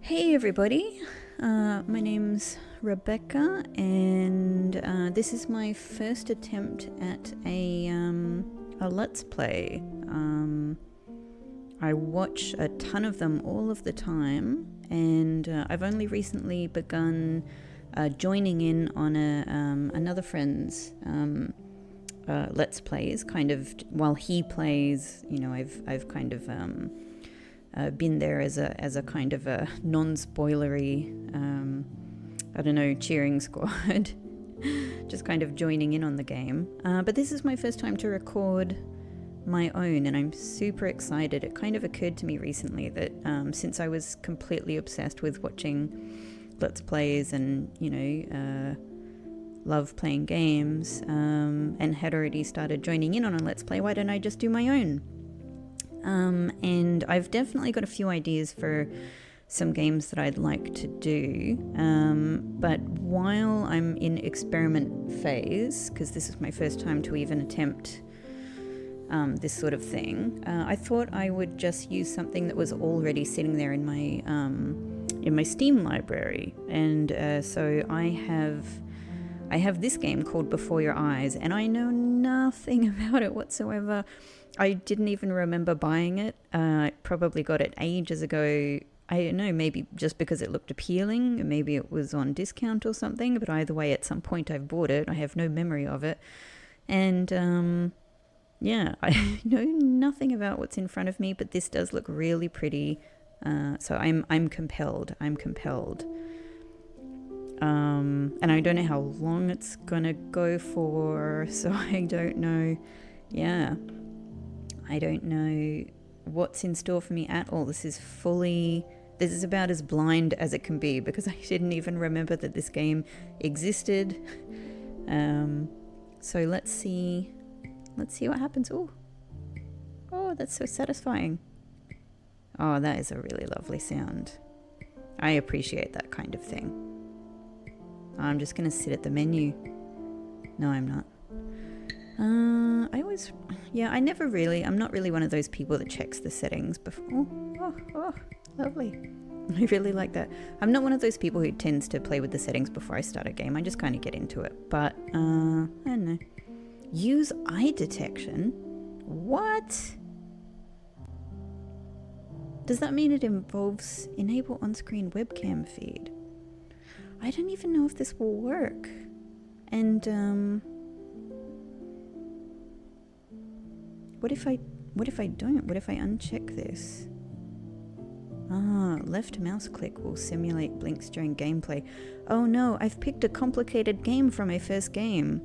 Hey everybody, my name's Rebecca and this is my first attempt at a Let's Play. I watch a ton of them all of the time and I've only recently begun joining in on another friend's Let's Plays, kind of while he plays. You know, I've kind of been there as a kind of a non-spoilery, I don't know, cheering squad, just kind of joining in on the game. But this is my first time to record my own, and I'm super excited. It kind of occurred to me recently that since I was completely obsessed with watching Let's Plays and, you know, love playing games, and had already started joining in on a Let's Play, why don't I just do my own? And I've definitely got a few ideas for some games that I'd like to do, but while I'm in experiment phase, because this is my first time to even attempt this sort of thing, I thought I would just use something that was already sitting there in my Steam library. And so I have this game called Before Your Eyes, and I know nothing about it whatsoever. I didn't even remember buying it. I probably got it ages ago. I don't know, maybe just because it looked appealing, maybe it was on discount or something, but either way, at some point I've bought it. I have no memory of it. And yeah, I know nothing about what's in front of me, but this does look really pretty. So I'm compelled. I'm compelled. And I don't know how long it's gonna go for, so I don't know. Yeah. I don't know what's in store for me at all. This is about as blind as it can be, because I didn't even remember that this game existed. So let's see what happens. Oh, that's so satisfying. Oh, that is a really lovely sound. I appreciate that kind of thing. I'm just gonna sit at the menu. No, I'm not. I'm not really one of those people that checks the settings before. Oh, lovely. I really like that. I'm not one of those people who tends to play with the settings before I start a game. I just kind of get into it. But, I don't know. Use eye detection? What? Does that mean it involves enable on-screen webcam feed? I don't even know if this will work. And, What if I don't? What if I uncheck this? Left mouse click will simulate blinks during gameplay. Oh no, I've picked a complicated game for my first game.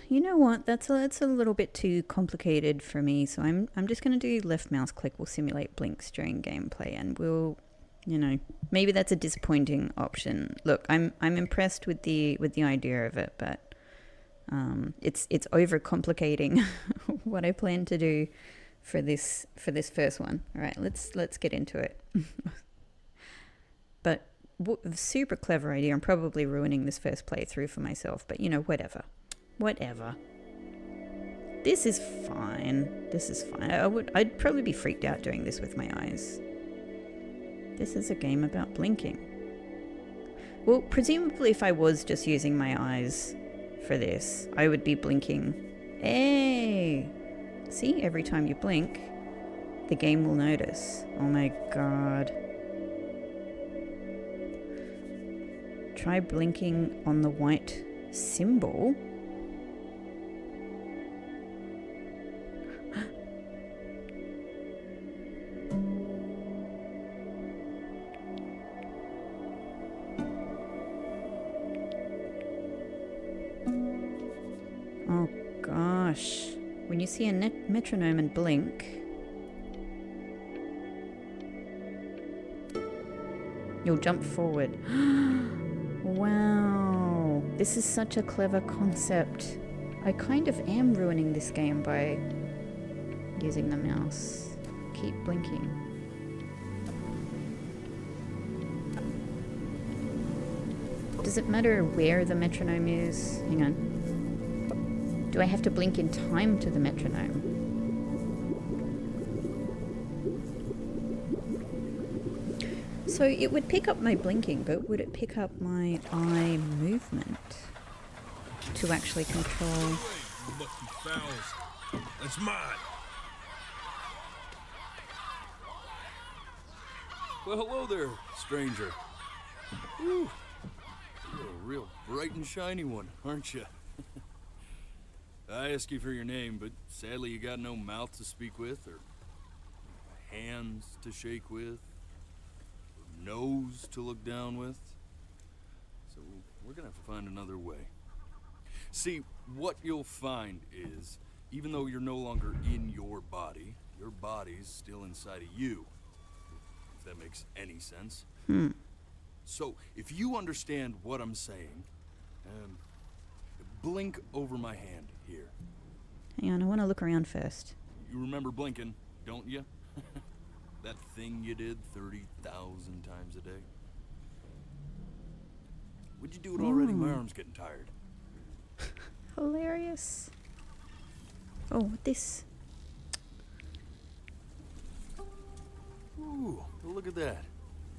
You know what? That's a little bit too complicated for me. So I'm just gonna do left mouse click will simulate blinks during gameplay, and we'll. You know, maybe that's a disappointing option. Look, I'm impressed with the idea of it, but it's overcomplicating what I plan to do for this first one. All right, let's get into it. But super clever idea. I'm probably ruining this first playthrough for myself, but you know, whatever. This is fine. I'd probably be freaked out doing this with my eyes. This is a game about blinking. Well, presumably if I was just using my eyes for this, I would be blinking. Hey! See, every time you blink, the game will notice. Oh my god. Try blinking on the white symbol. Oh gosh, when you see a metronome and blink, you'll jump forward. Wow, this is such a clever concept. I kind of am ruining this game by using the mouse. Keep blinking. Does it matter where the metronome is? Hang on. Do I have to blink in time to the metronome? So it would pick up my blinking, but would it pick up my eye movement to actually control? Lucky fowls. That's mine. Well, hello there, stranger. Whew. You're a real bright and shiny one, aren't you? I ask you for your name, but sadly you got no mouth to speak with, or hands to shake with, or nose to look down with. So we're gonna have to find another way. See, what you'll find is, even though you're no longer in your body's still inside of you. If that makes any sense. So, if you understand what I'm saying, blink over my hand here. Hang on, I want to look around first. You remember blinking, don't you? That thing you did 30,000 times a day. Would you do it already? My arm's getting tired. Hilarious. Oh, this. Ooh, look at that.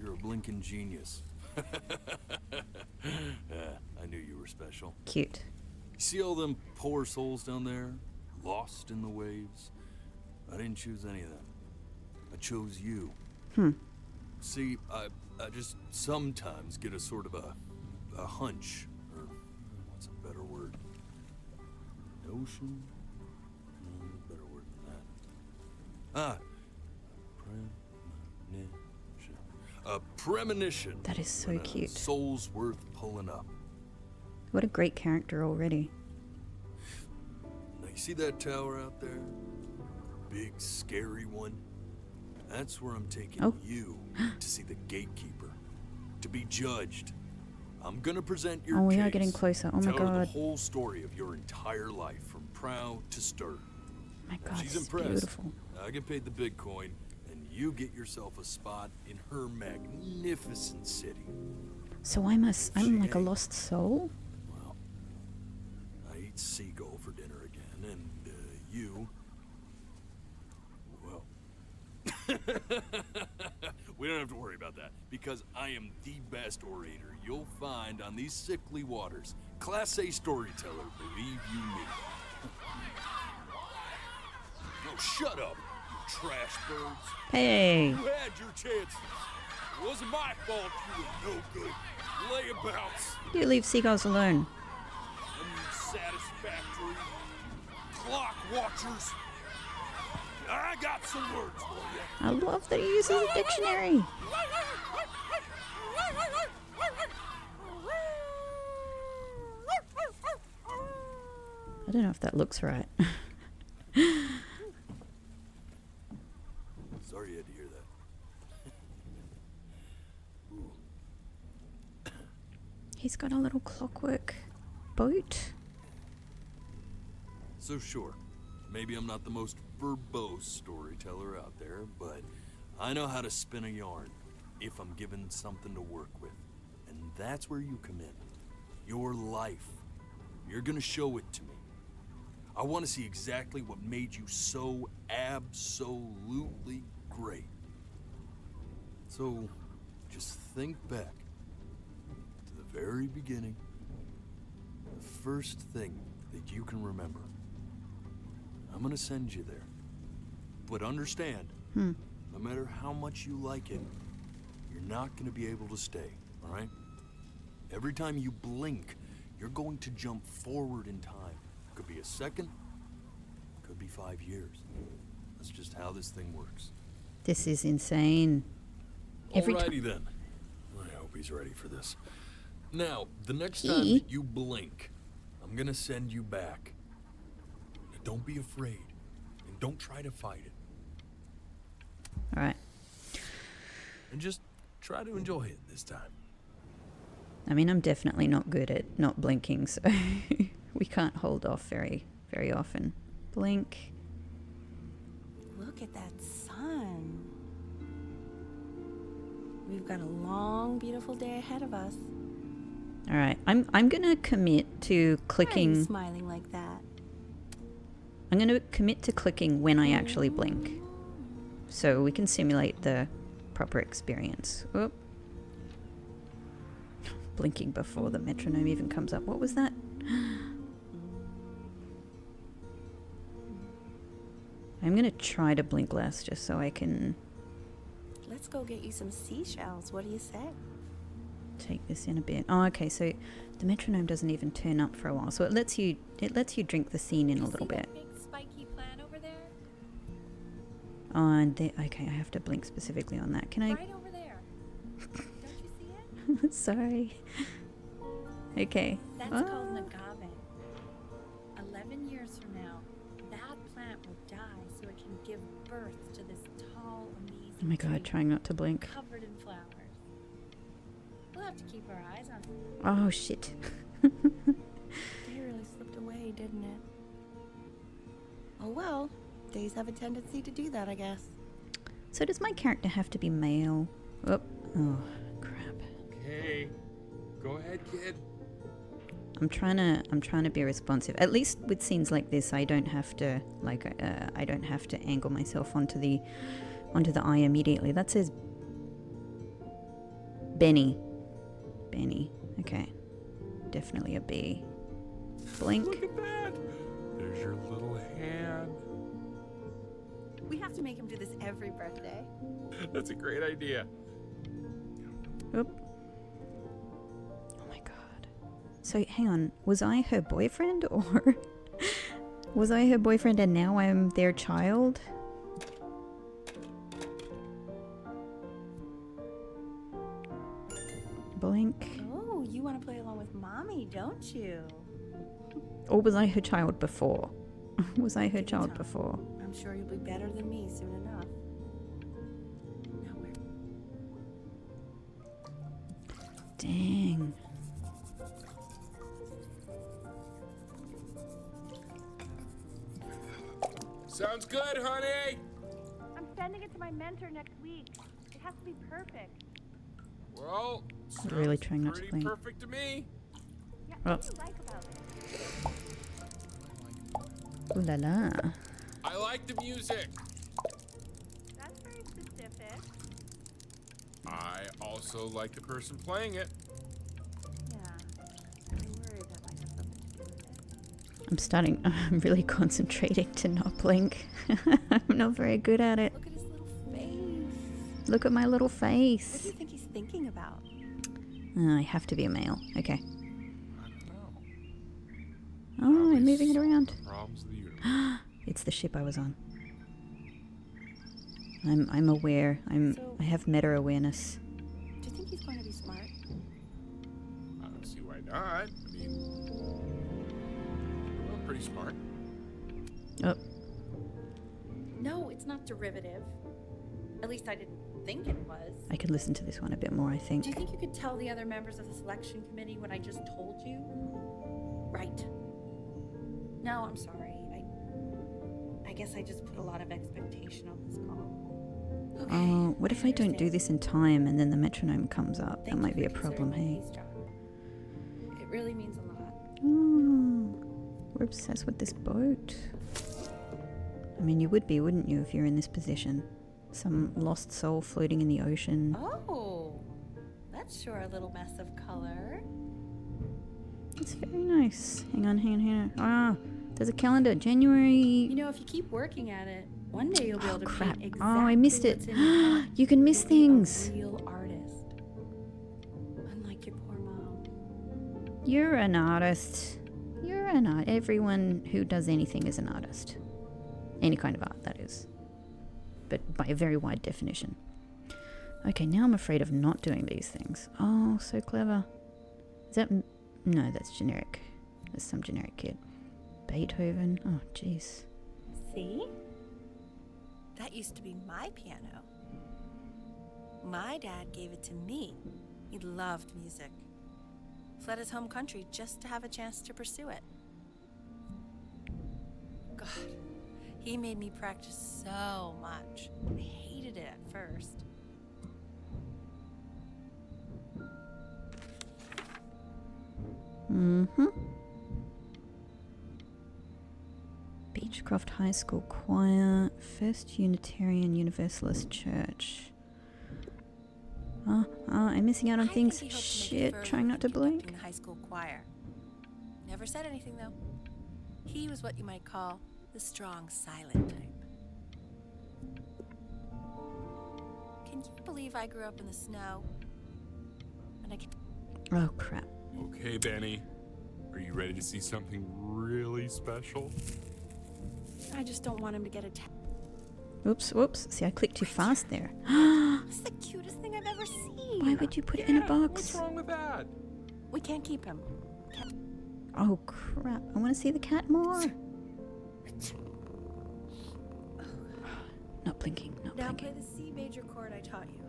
You're a blinking genius. I knew you were special. Cute. See all them poor souls down there, lost in the waves? I didn't choose any of them. I chose you. See, I just sometimes get a sort of a hunch, or what's a better word? Notion? Better word than that. A premonition. That is so cute. Soul's worth pulling up. What a great character already. Now you see that tower out there? Big, scary one? That's where I'm taking you to see the gatekeeper. To be judged. I'm gonna present your case. Oh, we are getting closer. Oh my Tell her the god. whole story of your entire life, from prow to stern. My god, She's it's impressed. beautiful. I get paid the big coin, and you get yourself a spot in her magnificent city. So I'm like a lost soul? Well, I eat seagull for dinner again, and you... Well... We don't have to worry about that, because I am the best orator you'll find on these sickly waters. Class A storyteller, believe you me. Oh, shut up, you trash birds. Hey! You had your chances. It wasn't my fault you were no good. Layabouts. You leave seagulls alone. Unsatisfactory. Clock watchers. I got some words for you. I love that he uses a dictionary. I don't know if that looks right. Sorry you had to hear that. Ooh. He's got a little clockwork boat. So sure, maybe I'm not the most verbose storyteller out there, but I know how to spin a yarn if I'm given something to work with. And that's where you come in. Your life. You're gonna show it to me. I want to see exactly what made you so absolutely great. So, just think back to the very beginning, the first thing that you can remember. I'm gonna send you there. But understand, no matter how much you like it, you're not gonna be able to stay, all right? Every time you blink, you're going to jump forward in time. Could be a second, could be 5 years. That's just how this thing works. This is insane. Alrighty then. I hope he's ready for this. Now, the next time that you blink, I'm gonna send you back. Now, don't be afraid, and don't try to fight it. Alright. And just try to enjoy it this time. I mean, I'm definitely not good at not blinking, so we can't hold off very, very often. Blink. Look at that sun. We've got a long, beautiful day ahead of us. Alright, I'm gonna commit to Why are you clicking. smiling like that? I'm going to commit to clicking when I actually blink, so we can simulate the proper experience. Oop. Blinking before the metronome even comes up. What was that? I'm going to try to blink less just so I can Let's go get you some seashells. What do you say? take this in a bit. Oh, okay, so the metronome doesn't even turn up for a while, so it lets you drink the scene in a little bit. Big spiky plant over there? Oh, and okay, I have to blink specifically on that. Can I? Right over there. Don't you see it? Sorry. Okay. That's Ah. called an agave. 11 years from now, that plant will die so it can give birth to this tall, amazing Oh my god, tree trying not to blink. covered in flowers. We'll have to keep our eyes on it. Oh shit. Day really slipped away, didn't it? Oh well, days have a tendency to do that, I guess. So does my character have to be male? Oh, oh crap. Okay. Go ahead, kid. I'm trying to be responsive. At least with scenes like this, I don't have to I don't have to angle myself onto the eye immediately. That says Benny. Benny. Okay. Definitely a B. Blink. Look at that. There's your little hand. We have to make him do this every birthday. That's a great idea. Oop. Oh my god. So hang on, was I her boyfriend or was I her boyfriend and now I'm their child? Blink. Oh, you want to play along with Mommy, don't you? Or was I her child before? Was I her Take your child time. before? I'm sure you'll be better than me soon enough. Now where? Dang. Sounds good, honey. I'm sending it to my mentor next week. It has to be perfect. Well, Really sounds trying not to pretty blink. perfect to me. Yeah, Oh. what do you like about it? Ooh la la. I like the music. That's very specific. I also like the person playing it. Yeah. I'm worried that might have something to do with it. I'm really concentrating to not blink. I'm not very good at it. Look at his little face. Look at my little What do face. you think he's thinking about? I have to be a male. Okay. I don't know. Oh, I'm moving it around. The problems of the universe. It's the ship I was on. I'm aware. So- I have meta awareness. Do you think he's going to be smart? I don't see why not. I mean, well, pretty smart. Oh, No, it's not derivative. At least I didn't think it was. I could listen to this one a bit more, I think. Do you think you could tell the other members of the selection committee what I just told you? Right. No, I'm sorry. I guess I just put a lot of expectation on this call. Okay. Oh, what if I don't do understand. this in time and then the metronome comes up? Thank That you might be for a problem, considering hey? my case, John. It really means a lot. Oh, we're obsessed with this boat. I mean, you would be, wouldn't you, if you're in this position? Some lost soul floating in the ocean. Oh, that's sure a little mess of color. It's very nice. Hang on. Ah, there's a calendar. January. You know, if you keep working at it, one day you'll be able to crap. paint Oh, exactly I missed it. what's in your head. You can miss You'll things. be a real artist. Unlike your poor mom. You're an artist. You're an art. Everyone who does anything is an artist. Any kind of art, that is. But by a very wide definition. Okay, now I'm afraid of not doing these things. Oh, so clever. Is that... No, that's generic. That's some generic kid. Beethoven. Oh, jeez. See? That used to be my piano. My dad gave it to me. He loved music. Fled his home country just to have a chance to pursue it. God, he made me practice so much. I hated it at first. Mm-hmm. Beechcroft High School Choir, First Unitarian Universalist Church. Oh, I'm missing out on I things. think he hoped to make a Shit, further trying not to conducting blink. the high school choir. Never said anything though. He was what you might call the strong, silent type. Can you believe I grew up in the snow? And I can. Oh, crap. Okay, Benny. Are you ready to see something really special? I just don't want him to get attacked. Oops, whoops. See, I clicked too fast there. It's the cutest thing I've ever seen. Why would you put it in a What's box? wrong with that? We can't keep him. Oh, crap. I want to see the cat more. Not blinking, not Now blinking. play the C major chord I taught you.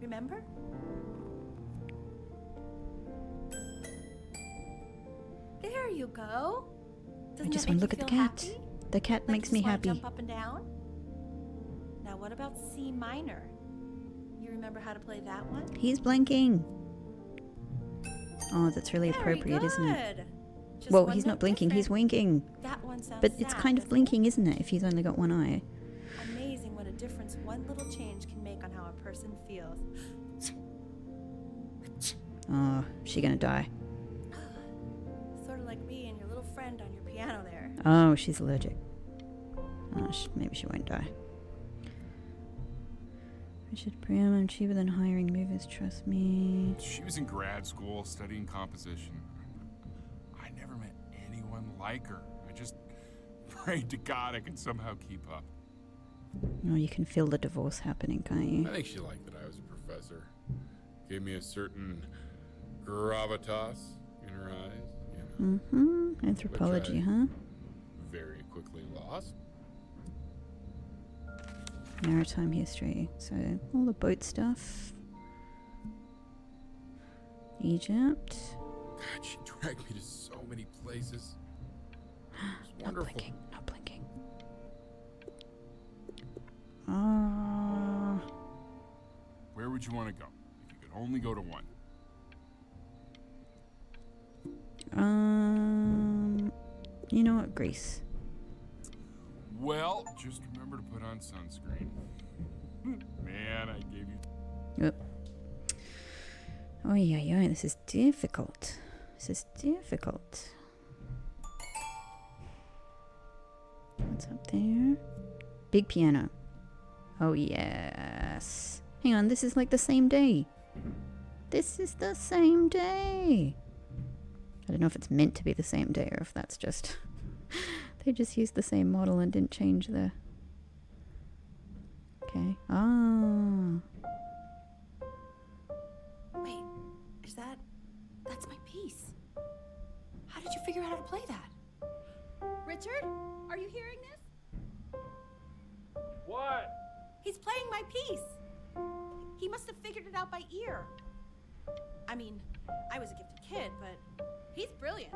Remember? There you go. I Doesn't just that want to make look you at the feel cat. happy? The cat Like you makes just me wanna happy. Jump up and down. Now what about C minor? You remember how to play that one? He's blinking. Oh, that's really Very appropriate, isn't it? good. Just Well, one he's note not blinking, he's different. winking. That one sounds But it's sad, kind of doesn't blinking, isn't it, if he's only got one eye? it? Amazing what a difference one little change can make on how a person feels. Oh, she gonna die. Sort of like me and your little friend on your piano there. Oh, she's allergic. Oh, maybe she won't die. Richard Priam, I'm cheaper than hiring movers, trust me. She was in grad school studying composition. I never met anyone like her. I just prayed to God I could somehow keep up. Oh, you can feel the divorce happening, can't you? I think she liked that I was a professor. Gave me a certain gravitas in her eyes, you know, Mm-hmm. Anthropology, Which I- huh? very quickly lost. Maritime history. So, all the boat stuff. Egypt. God, she dragged me to so many places. It was Not wonderful. blinking, not blinking. Ah. Where would you want to go if you could only go to one? You know what, Greece. Well, just remember to put on sunscreen. Man, I gave you. Yep. Oh, yeah, this is difficult. This is difficult. What's up there? Big piano. Oh, yes. Hang on, this is like the same day. This is the same day. I don't know if it's meant to be the same day or if that's just... they just used the same model and didn't change the... Okay. Ah. Wait, is that... That's my piece. How did you figure out how to play that? Richard, are you hearing this? What? He's playing my piece. He must have figured it out by ear. I mean, I was a gifted kid, but he's brilliant.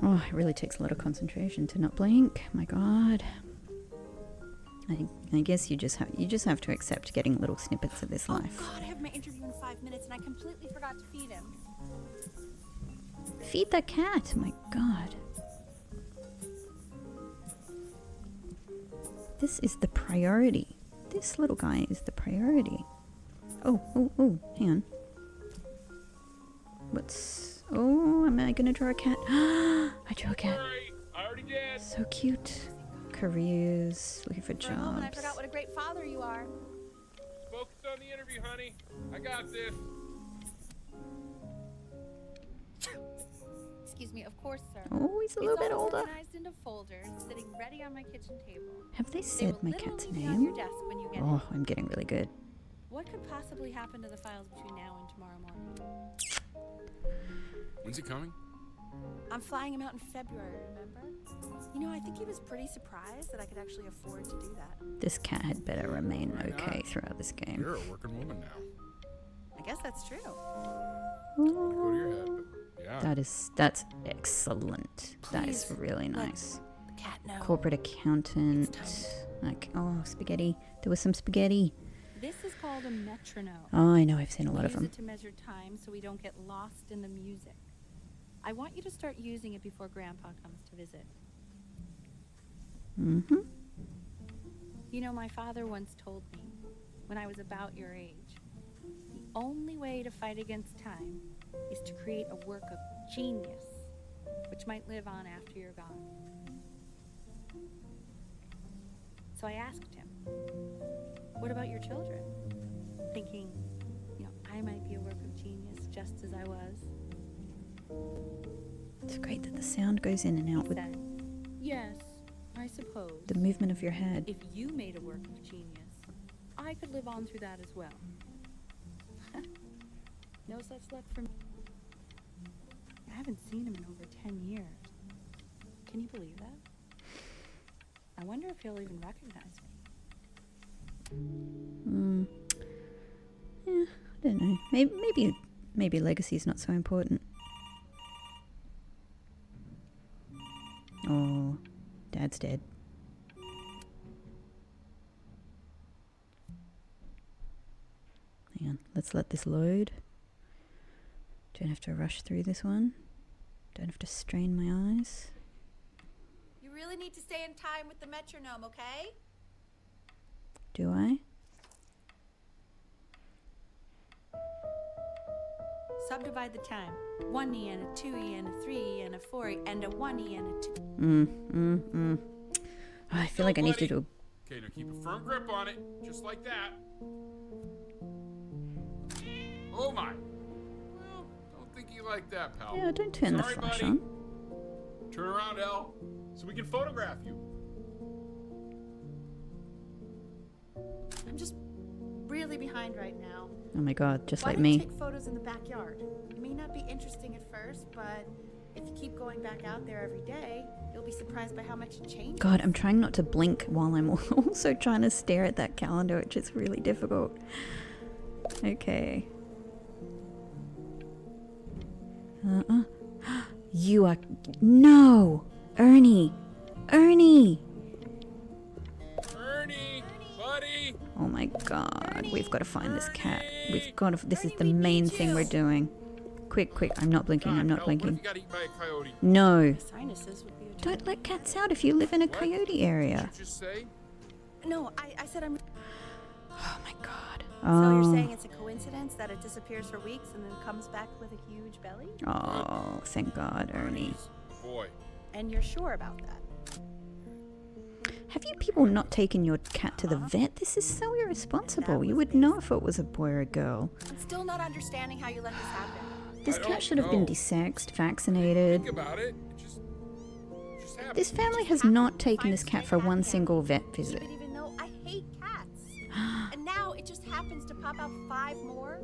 Oh, it really takes a lot of concentration to not blink. My God. I guess you just have to accept getting little snippets of this life. Oh God, I have my interview in 5 minutes and I completely forgot to feed him. Feed the cat. My God. This is the priority. This little guy is the priority. Oh, hang on. What's... Oh, am I gonna draw a cat? I drew a cat. Sorry, I already did. So cute. Careers, looking for For a moment, I jobs. forgot what a great father you are. Focus on the interview, honey. I got this. Excuse me, of course, sir. Oh, he's a little It's bit all older. organized into folders, sitting ready on my kitchen table. Have they They said will my cat's literally be on your name? desk when you get Oh, I'm getting really good. in. What could possibly happen to the files between now and tomorrow morning? When's he coming? I'm flying him out in February, remember? You know, I think he was pretty surprised that I could actually afford to do that. This cat had better remain Why okay not? throughout this game. You're a working woman now. I guess that's true. Go to your head, but yeah. That's excellent. That is Please, really let nice. The cat know. Corporate accountant. Like, oh, spaghetti. There was some spaghetti. This is called a metronome. Oh, I know. I've seen a lot We of use them. it to measure time so we don't get lost in the music. I want you to start using it before Grandpa comes to visit. Mm-hmm. You know, my father once told me, when I was about your age, the only way to fight against time is to create a work of genius, which might live on after you're gone. So I asked him, what about your children? Thinking, you know, I might be a work of genius just as I was. It's great that the sound goes in and out He with said, yes, I suppose. the movement of your head. If you made a work of genius, I could live on through that as well. No such luck for me. I haven't seen him in over 10 years. Can you believe that? I wonder if he'll even recognize me. Yeah, I don't know. Maybe legacy's not so important. Oh, Dad's dead. Hang on, let's let this load. Don't have to rush through this one. Don't have to strain my eyes. You really need to stay in time with the metronome, okay? Do I? Subdivide the time. 1E and a 2E and a 3E and a 4E and a 1E and a 2. Oh, I feel like I need to do. Okay, now keep a firm grip on it, just like that. Oh my. Well, don't think you like that, pal. Yeah, don't turn the Sorry, flash buddy. on. Turn around, Elle, so we can photograph you. I'm just really behind right now. Oh my god, just Why like don't you me. take photos in the backyard? It may not be interesting at first, but if you keep going back out there every day, you'll be surprised by how much it changes. God, I'm trying not to blink while I'm also trying to stare at that calendar, which is really difficult. Okay. You are... No! Ernie! Ernie! Ernie, buddy. Oh my god, we've got to find this cat. We've got to... This is Ernie, the we main need thing you. we're doing. Quick, quick, I'm not blinking, I'm not God, Elle, what if blinking. you got eaten by a coyote? No! Sinuses would be a Don't let cats out if you live in a What? coyote area. Did you just say? No, I said I'm... Oh my god. So you're Oh. saying it's a coincidence that it disappears for weeks and then comes back with a huge belly? Oh, thank god, Ernie. Ernie's a boy. And you're sure about that? Have you people not taken your cat to the vet? This is so irresponsible. You would know if it was a boy or a girl. I'm still not understanding how you let this happen. This I cat don't should have been know. desexed, vaccinated. Think about it. It just happened. This family has not taken this cat for one single vet visit. You would even know I hate cats. And now it just happens to pop out 5 more?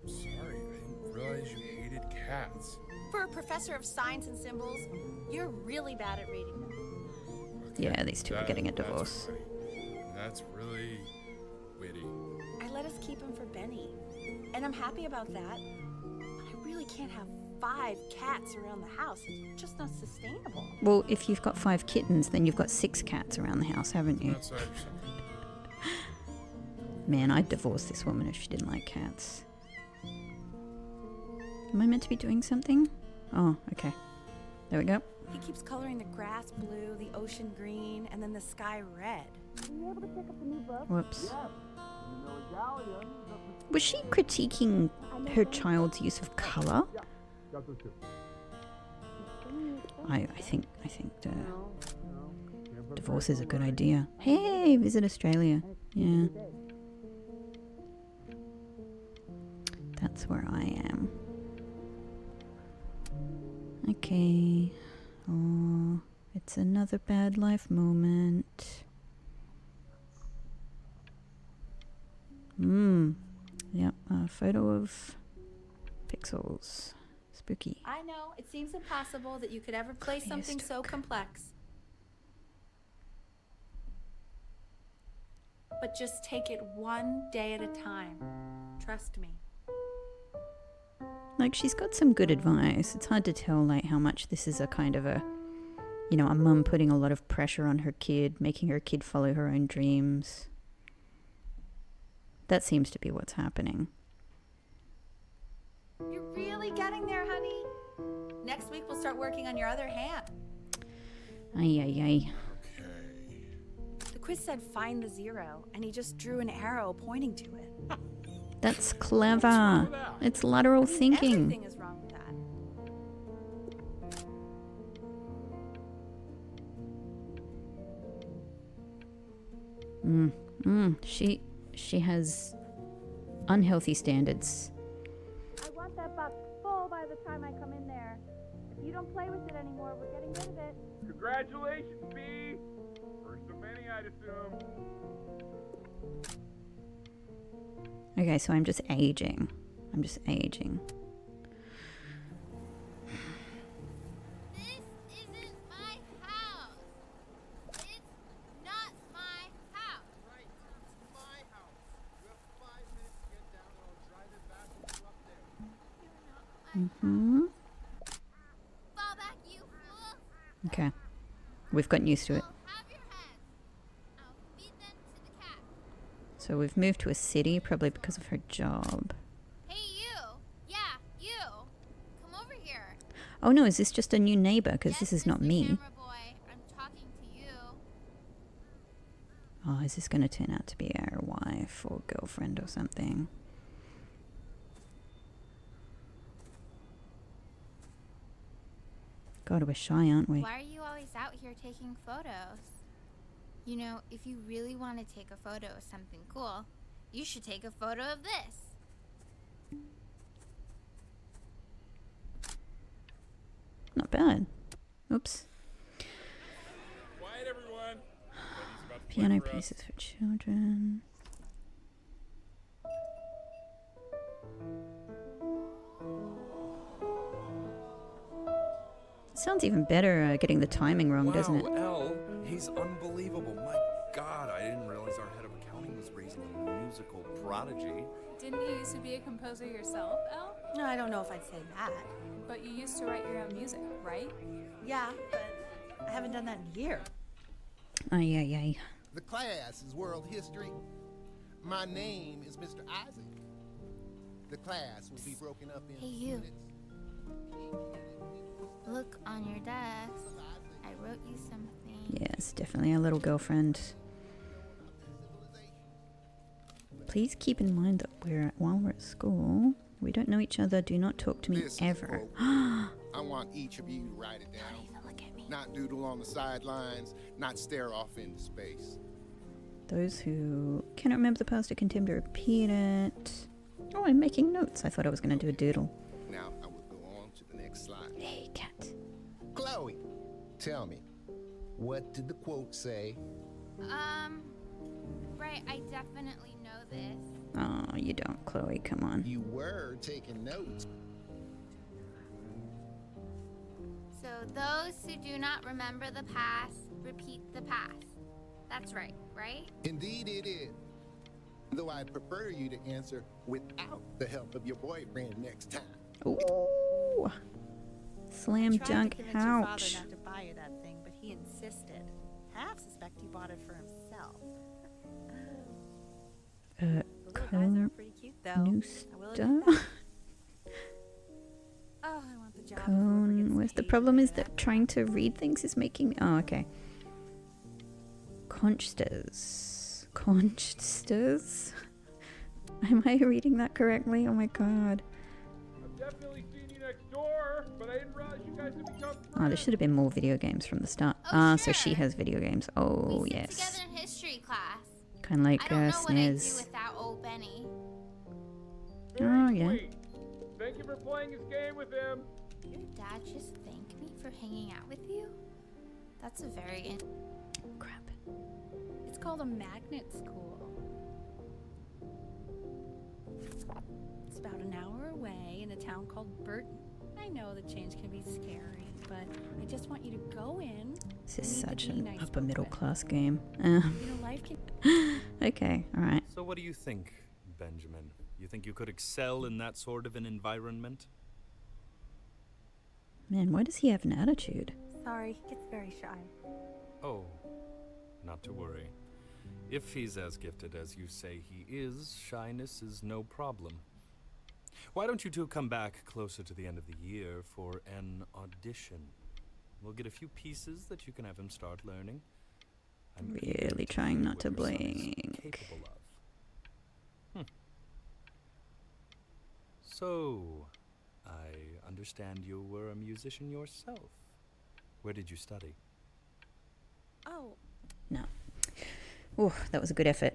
Sorry, I didn't realize you hated cats. For a professor of signs and symbols, you're really bad at reading them. Yeah, these two are getting a divorce. That's really witty. I let us keep him for Benny. And I'm happy about that. But I really can't have 5 cats around the house. It's just not sustainable. Well, if you've got 5 kittens, then you've got 6 cats around the house, haven't you? Outside or something. Man, I'd divorce this woman if she didn't like cats. Am I meant to be doing something? Oh, okay. There we go. He keeps coloring the grass blue, the ocean green, and then the sky red. Were you able to pick up the new book? Whoops. Was she critiquing her child's use of colour? I think divorce is a good idea. Hey, visit Australia. Yeah. That's where I am. Okay. Oh, it's another bad life moment. Yep, a photo of pixels. Spooky. I know, it seems impossible that you could ever play Clear something so stock. complex. But just take it one day at a time. Trust me. Like, she's got some good advice. It's hard to tell, like, how much this is a kind of a, you know, a mum putting a lot of pressure on her kid, making her kid follow her own dreams. That seems to be what's happening. You're really getting there, honey. Next week we'll start working on your other hand. Ay, ay, ay. Okay. The quiz said find the 0, and he just drew an arrow pointing to it. That's wrong clever. with that? It's lateral thinking. Everything is wrong with that. She has unhealthy standards. I want that box full by the time I come in there. If you don't play with it anymore, we're getting rid of it. Congratulations, B. First of many, I'd assume. Okay, so I'm just aging. I'm just aging. This isn't my house. It's not my house. Right, it's my house. You have 5 minutes to get down and I'll drive it back when you're up there. You're not my Hmm. Fall back, you fool. Okay. We've gotten used to it. I'll have your heads. I'll feed them to the cat. So we've moved to a city, probably because of her job. Hey, you. Yeah, you. Come over here. Oh no, is this just a new neighbor? Because Yes, this is not Mr. me. Camera boy, I'm talking to you. Oh, is this going to turn out to be our wife or girlfriend or something? God, we're shy, aren't we? Why are you always out here taking photos? You know, if you really want to take a photo of something cool, you should take a photo of this. Not bad. Oops. Quiet, everyone. Betty's about to play Piano for us. pieces for children. Sounds even better getting the timing wrong, doesn't it? Wow, Elle, he's unbelievable. My God, I didn't realize our head of accounting was raising a musical prodigy. Didn't you used to be a composer yourself, Elle? No, I don't know if I'd say that. But you used to write your own music, right? Yeah, but I haven't done that in a year. Ay, ay, ay. The class is world history. My name is Mr. Isaac. The class will be broken up in Hey, you. units. Look on your desk. I wrote you something. Yes, definitely a little girlfriend. Please keep in mind that while we're at school, we don't know each other. Do not talk to me This is ever. quote. I want each of you to write it down. Look at me. Not doodle on the sidelines, not stare off into space. Those who cannot remember the past or continue to repeat it. Oh, I'm making notes. I thought I was going to do a doodle. Now I will go on to the next slide. Hey, cat. Chloe, tell me, what did the quote say? Right, I definitely know this. Oh, you don't, Chloe. Come on. You were taking notes. So those who do not remember the past, repeat the past. That's right, right? Indeed it is. Though I'd prefer you to answer without the help of your boyfriend next time. Ooh. Slam Tried to dunk. convince your father Ouch. not to buy you that thing, but he insisted. Half suspect he bought it for himself. Those little guys are pretty cute, though. New I will admit stuff. that. Oh, I want the job. before it Cone. gets Where's the paid problem for is that trying to read things is making me... Oh, okay. Conchsters. Conchsters? Am I reading that correctly? Oh my god. I've definitely seen you next door, but I didn't realize you guys had become friends. Oh, there should have been more video games from the start. Oh, So she sure. has video games. Oh, We sit yes. together in history class. Kind of like I don't know what I'd do SNES. without old Benny. Oh, yeah. Sweet. Thank you for playing this game with him. Your dad just thanked me for hanging out with you? That's a very... Crap. It's called a magnet school. It's about an hour away in a town called Burton. I know the change can be scary, but I just want you to go in. This is You need to such be an nice upper about middle it. class game. You know, life can. Okay, alright. So what do you think, Benjamin? You think you could excel in that sort of an environment? Man, why does he have an attitude? Sorry, he gets very shy. Oh, not to worry. If he's as gifted as you say he is, shyness is no problem. Why don't you two come back closer to the end of the year for an audition? We'll get a few pieces that you can have him start learning. I'm Really eager trying hear not what to your son is blink. capable of. So, I understand you were a musician yourself. Where did you study? Oh, No. Ooh, that was a good effort.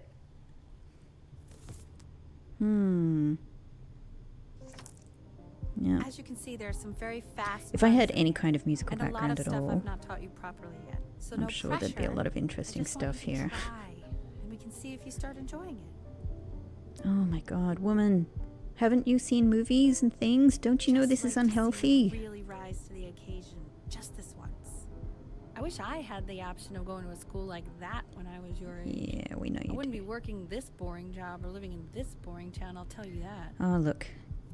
Yeah. as you can see, there's some very fast. If I had runs any kind of musical and a lot background of at stuff all, I've not taught you properly yet. So I'm no sure pressure. there'd be a lot of interesting I just want stuff you to here. try, and we can see if you start enjoying it. Oh my god, woman. Haven't you seen movies and things? Don't you know this is unhealthy? Really rise to the occasion, just this once. I wish I had the option of going to a school like that when I was your age. Yeah, we know I you wouldn't do. be working this boring job or living in this boring town, I'll tell you that. Oh, look.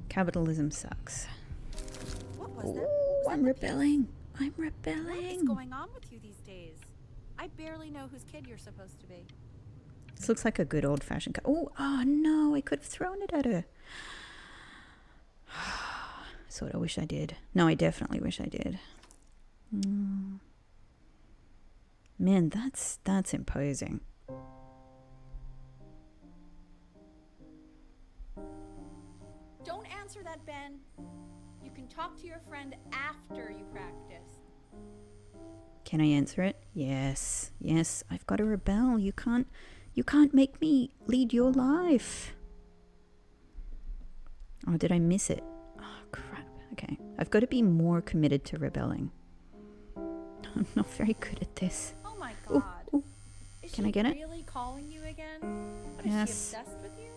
Capitalism sucks. What was that? Ooh, Was that I'm the piece? rebelling. I'm What is rebelling. going on with you these days? I barely know whose kid you're supposed to be. This looks like a good old-fashioned oh no, I could have thrown it at her. That's what I wish I did. No, I definitely wish I did. Man, that's imposing. Don't answer that, Ben. You can talk to your friend after you practice. Can I answer it? Yes. Yes, I've got to rebel. You can't make me lead your life. Oh, did I miss it? Oh, crap. Okay. I've got to be more committed to rebelling. I'm not very good at this. Oh my Ooh, god. ooh. Is Can she I get it? really calling you again? What, Yes. Is she obsessed with you?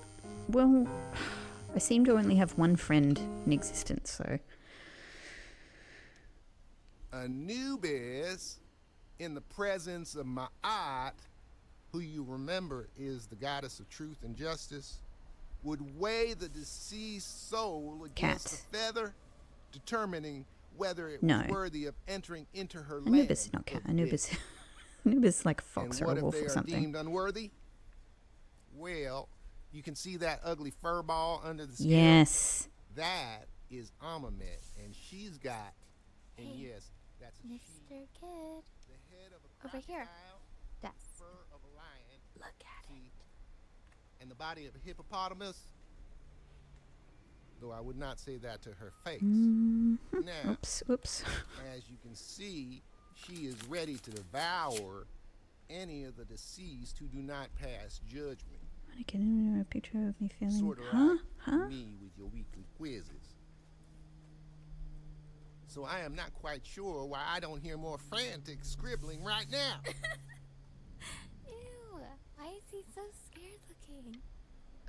Well, I seem to only have one friend in existence, so... Anubis, in the presence of Ma'at, who you remember is the goddess of truth and justice, would weigh the deceased soul against Cat. the feather, determining whether it No. was worthy of entering into her Anubis is land. not cat. of Anubis... it. Anubis is like a And fox or what a if wolf they or are something. deemed unworthy? Well, you can see that ugly fur ball under the scale. Yes. That is Amamet, and she's got, and Hey, yes, that's a she, Mr. Kid. the head of a Over here. crocodile, Yes. fur of a lion, Look at see, and the body of a hippopotamus. Though I would not say that to her face. Now, Oops. as you can see, she is ready to devour any of the deceased who do not pass judgment. I can a picture of me feeling... Sort of Huh? like Huh? me with your weekly quizzes. So I am not quite sure why I don't hear more frantic scribbling right now. Ew. Why is he so scared looking?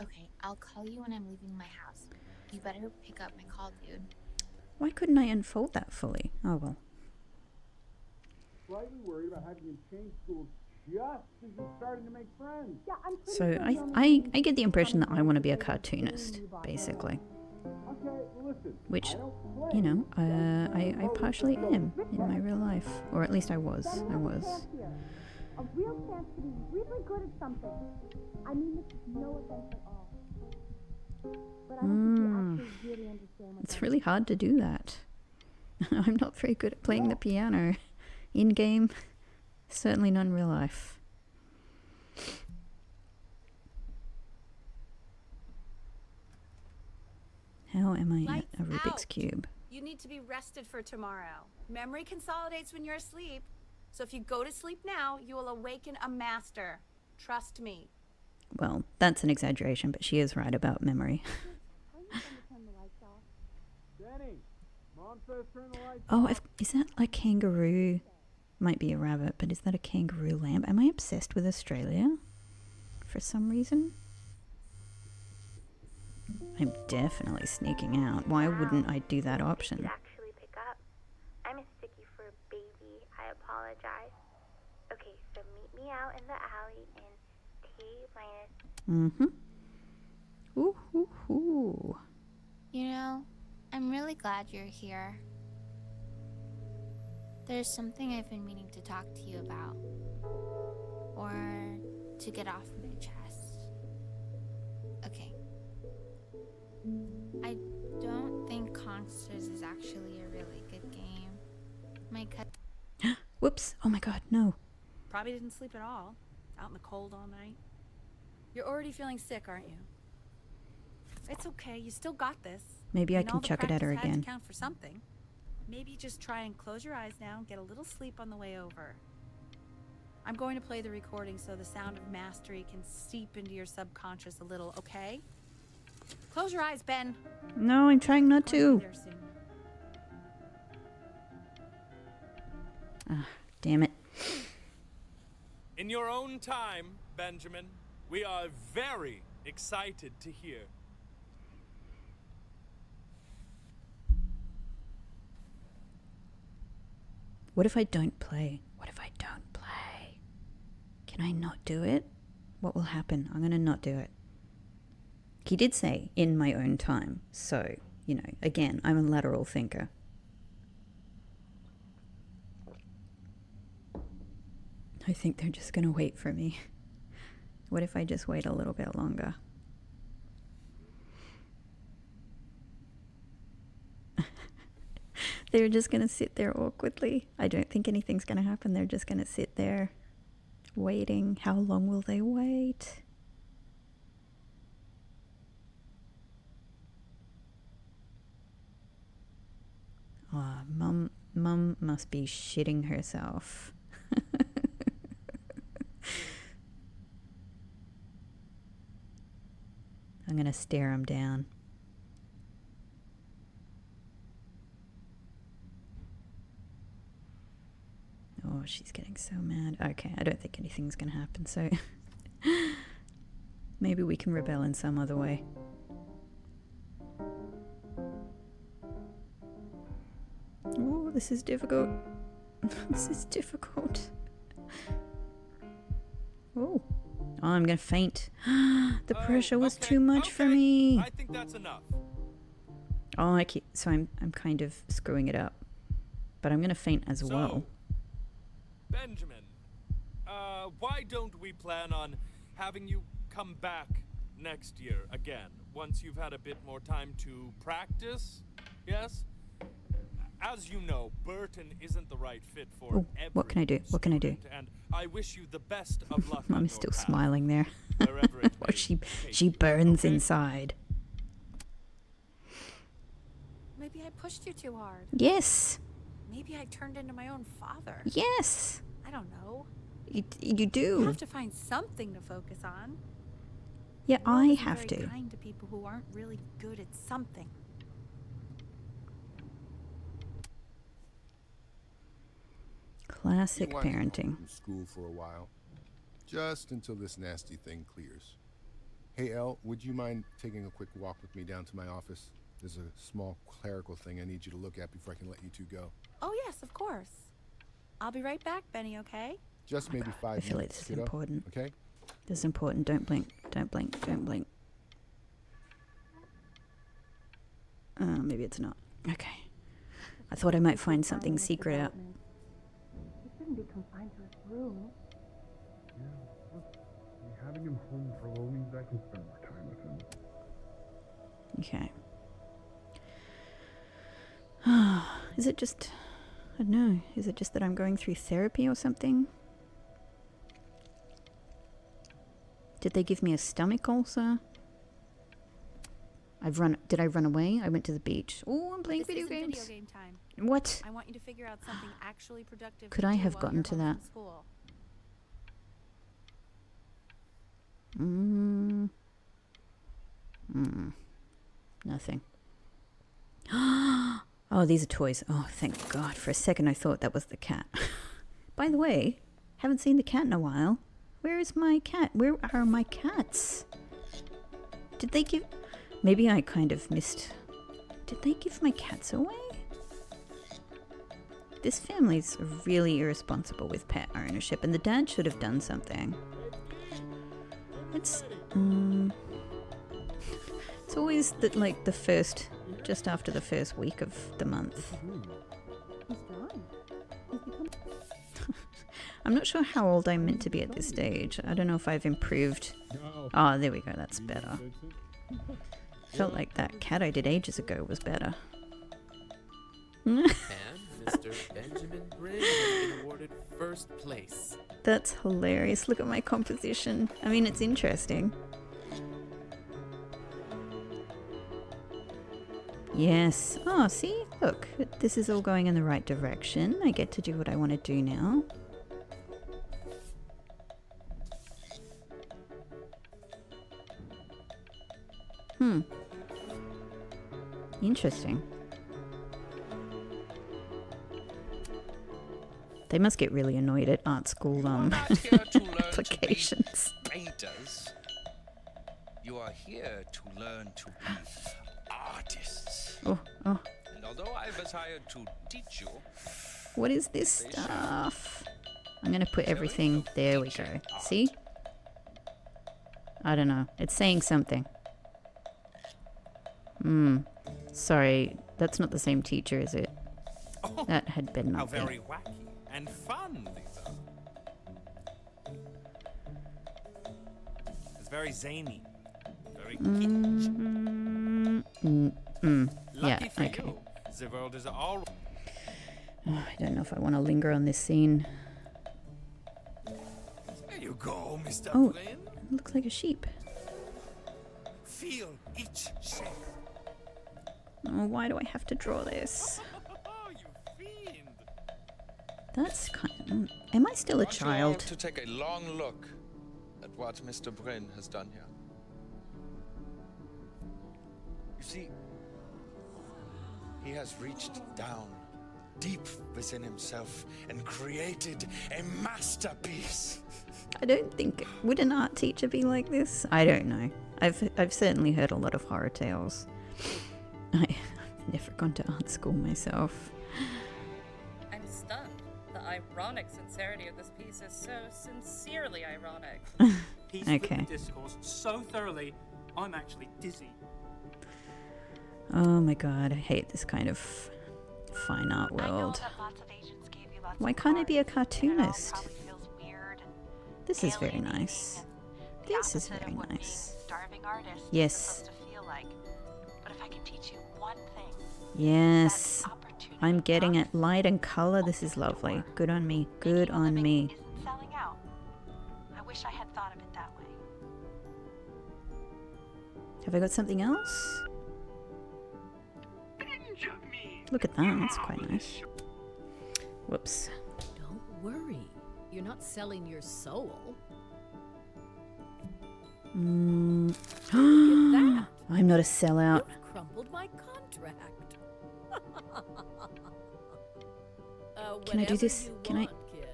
Okay, I'll call you when I'm leaving my house. You better pick up my call, dude. Why couldn't I unfold that fully? Oh, well. Slightly worried about having you change schools just as you're starting to make friends. Yeah, I'm pretty So sure I get the impression that I want to be a cartoonist, basically. Okay, well listen. Which, I don't play. you know, I partially am in my real life. Or at least I was. A real chance to be really good at something. I mean this is no offense at all. But I don't think you actually really understand what It's that really hard to do that. I'm not very good at playing the piano. In-game, certainly not in real life. How am I Lights at a Rubik's out. Cube? You need to be rested for tomorrow. Memory consolidates when you're asleep. So if you go to sleep now, you will awaken a master. Trust me. Well, that's an exaggeration, but she is right about memory. Denny, Mom says turn the lights Oh, off. is that a kangaroo? Might be a rabbit, but is that a kangaroo lamp? Am I obsessed with Australia? For some reason? I'm definitely sneaking out. Why wouldn't I do that option? Actually pick up. I mistook you for a baby. I apologize. Okay, so meet me out in the alley in T-minus. Mm-hmm. Ooh, ooh, ooh. You know, I'm really glad you're here. There's something I've been meaning to talk to you about. Or to get off my chest. Okay. I don't think Consters is actually a really good game. My cousin Whoops. Oh my god, no. Probably didn't sleep at all. Out in the cold all night. You're already feeling sick, aren't you? It's okay. You still got this. Maybe I mean, all can the chuck it at her practice had to again. count for something. Maybe just try and close your eyes now and get a little sleep on the way over. I'm going to play the recording so the sound of mastery can seep into your subconscious a little, okay? Close your eyes, Ben. No, I'm trying not Going to. be there soon. Ah, damn it. In your own time, Benjamin, we are very excited to hear. What if I don't play? What if I don't play? Can I not do it? What will happen? I'm gonna not do it. He did say, in my own time. So, you know, again, I'm a lateral thinker. I think they're just gonna wait for me. What if I just wait a little bit longer? They're just gonna sit there awkwardly. I don't think anything's gonna happen. They're just gonna sit there waiting. How long will they wait? Oh, Mum must be shitting herself. I'm gonna stare him down. Oh, she's getting so mad. Okay, I don't think anything's gonna happen, so maybe we can rebel in some other way. Oh, this is difficult. This is difficult. Oh, I'm gonna faint. The pressure was too much for me. I think that's enough. Oh, so I'm kind of screwing it up, but I'm gonna faint as well. Benjamin, why don't we plan on having you come back next year again, once you've had a bit more time to practice? Yes? As you know, Burton isn't the right fit for every What can I do? What can I do? student, and I wish you the best of luck. Mum on is your still path, smiling there. wherever it Well, may she take burns you, okay? inside. Maybe I pushed you too hard. Yes. Maybe I turned into my own father. Yes. I don't know. You do. You have to find something to focus on. Yeah, The world I isn't have very to. kind to people who aren't really good at something. Classic You want to go parenting. from school for a while, just until this nasty thing clears. Hey, Elle, would you mind taking a quick walk with me down to my office? There's a small clerical thing I need you to look at before I can let you two go. Oh, yes, of course. I'll be right back, Benny, okay? Just maybe 5 I minutes. feel like this is kiddo, important. Okay? This is important. Don't blink. Don't blink. Don't blink. Maybe it's not. Okay. I thought I might find something secret out. He shouldn't be confined to his room. Yeah, look, having him home for a little means I can spend more time with him. Okay. Is it just... I don't know. Is it just that I'm going through therapy or something? Did they give me a stomach ulcer? Did I run away? I went to the beach. Oh, I'm playing This video isn't games. video game time. What? I want you to figure out something actually productive. Could to I do have while gotten you're to home that? from school. Nothing. Oh, these are toys. Oh, thank God. For a second I thought that was the cat. By the way, haven't seen the cat in a while. Where is my cat? Where are my cats? Did they give... Maybe I kind of missed... Did they give my cats away? This family's really irresponsible with pet ownership, and the dad should have done something. It's always the first, just after the first week of the month. He's drawing. He's become... I'm not sure how old I'm meant to be at this stage. I don't know if I've improved. Oh, there we go. That's better. Felt like that cat I did ages ago was better. And Mr. Benjamin Briggs has been awarded first place. That's hilarious. Look at my composition. I mean, it's interesting. Yes. Oh, see? Look, this is all going in the right direction. I get to do what I want to do now. Interesting. They must get really annoyed at art school applications. Painters. You are here to learn to be artists. Oh. And although I was hired to teach you, What is this stuff? I'm going to put everything... There we go. See? I don't know. It's saying something. Sorry. That's not the same teacher, is it? Oh, That had better how not be. very wacky and fun these are. It's very zany. Very kitsch. Yeah, Lucky for okay. you, the world is all... Oh, I don't know if I want to linger on this scene. There you go, Mr. Oh, Flynn. it looks like a sheep. Feel each shape. Oh, why do I have to draw this? Oh, you fiend. That's kind of... Am I still a I want you all child? to take a long look at what Mr. Bryn has done here. You see, he has reached down deep within himself and created a masterpiece. I don't think... Would an art teacher be like this? I don't know. I've certainly heard a lot of horror tales. I've never gone to art school myself. I'm stunned. The ironic sincerity of this piece is so sincerely ironic. He's Okay. with the discourse so thoroughly, I'm actually dizzy. Oh my god, I hate this kind of fine art world. Why can't I be a cartoonist? This is very nice. This is very nice. Yes. Yes. I'm getting it. Light and color. This is lovely. Good on me. Good on me. Selling out. I wish I had thought of it that way. Have I got something else? Look at that. That's quite nice. Whoops. Don't worry. You're not selling your soul. Mm. Look at that. I'm not a sellout. You've crumpled my contract. Can I do this? Whatever you Can I? want, kid.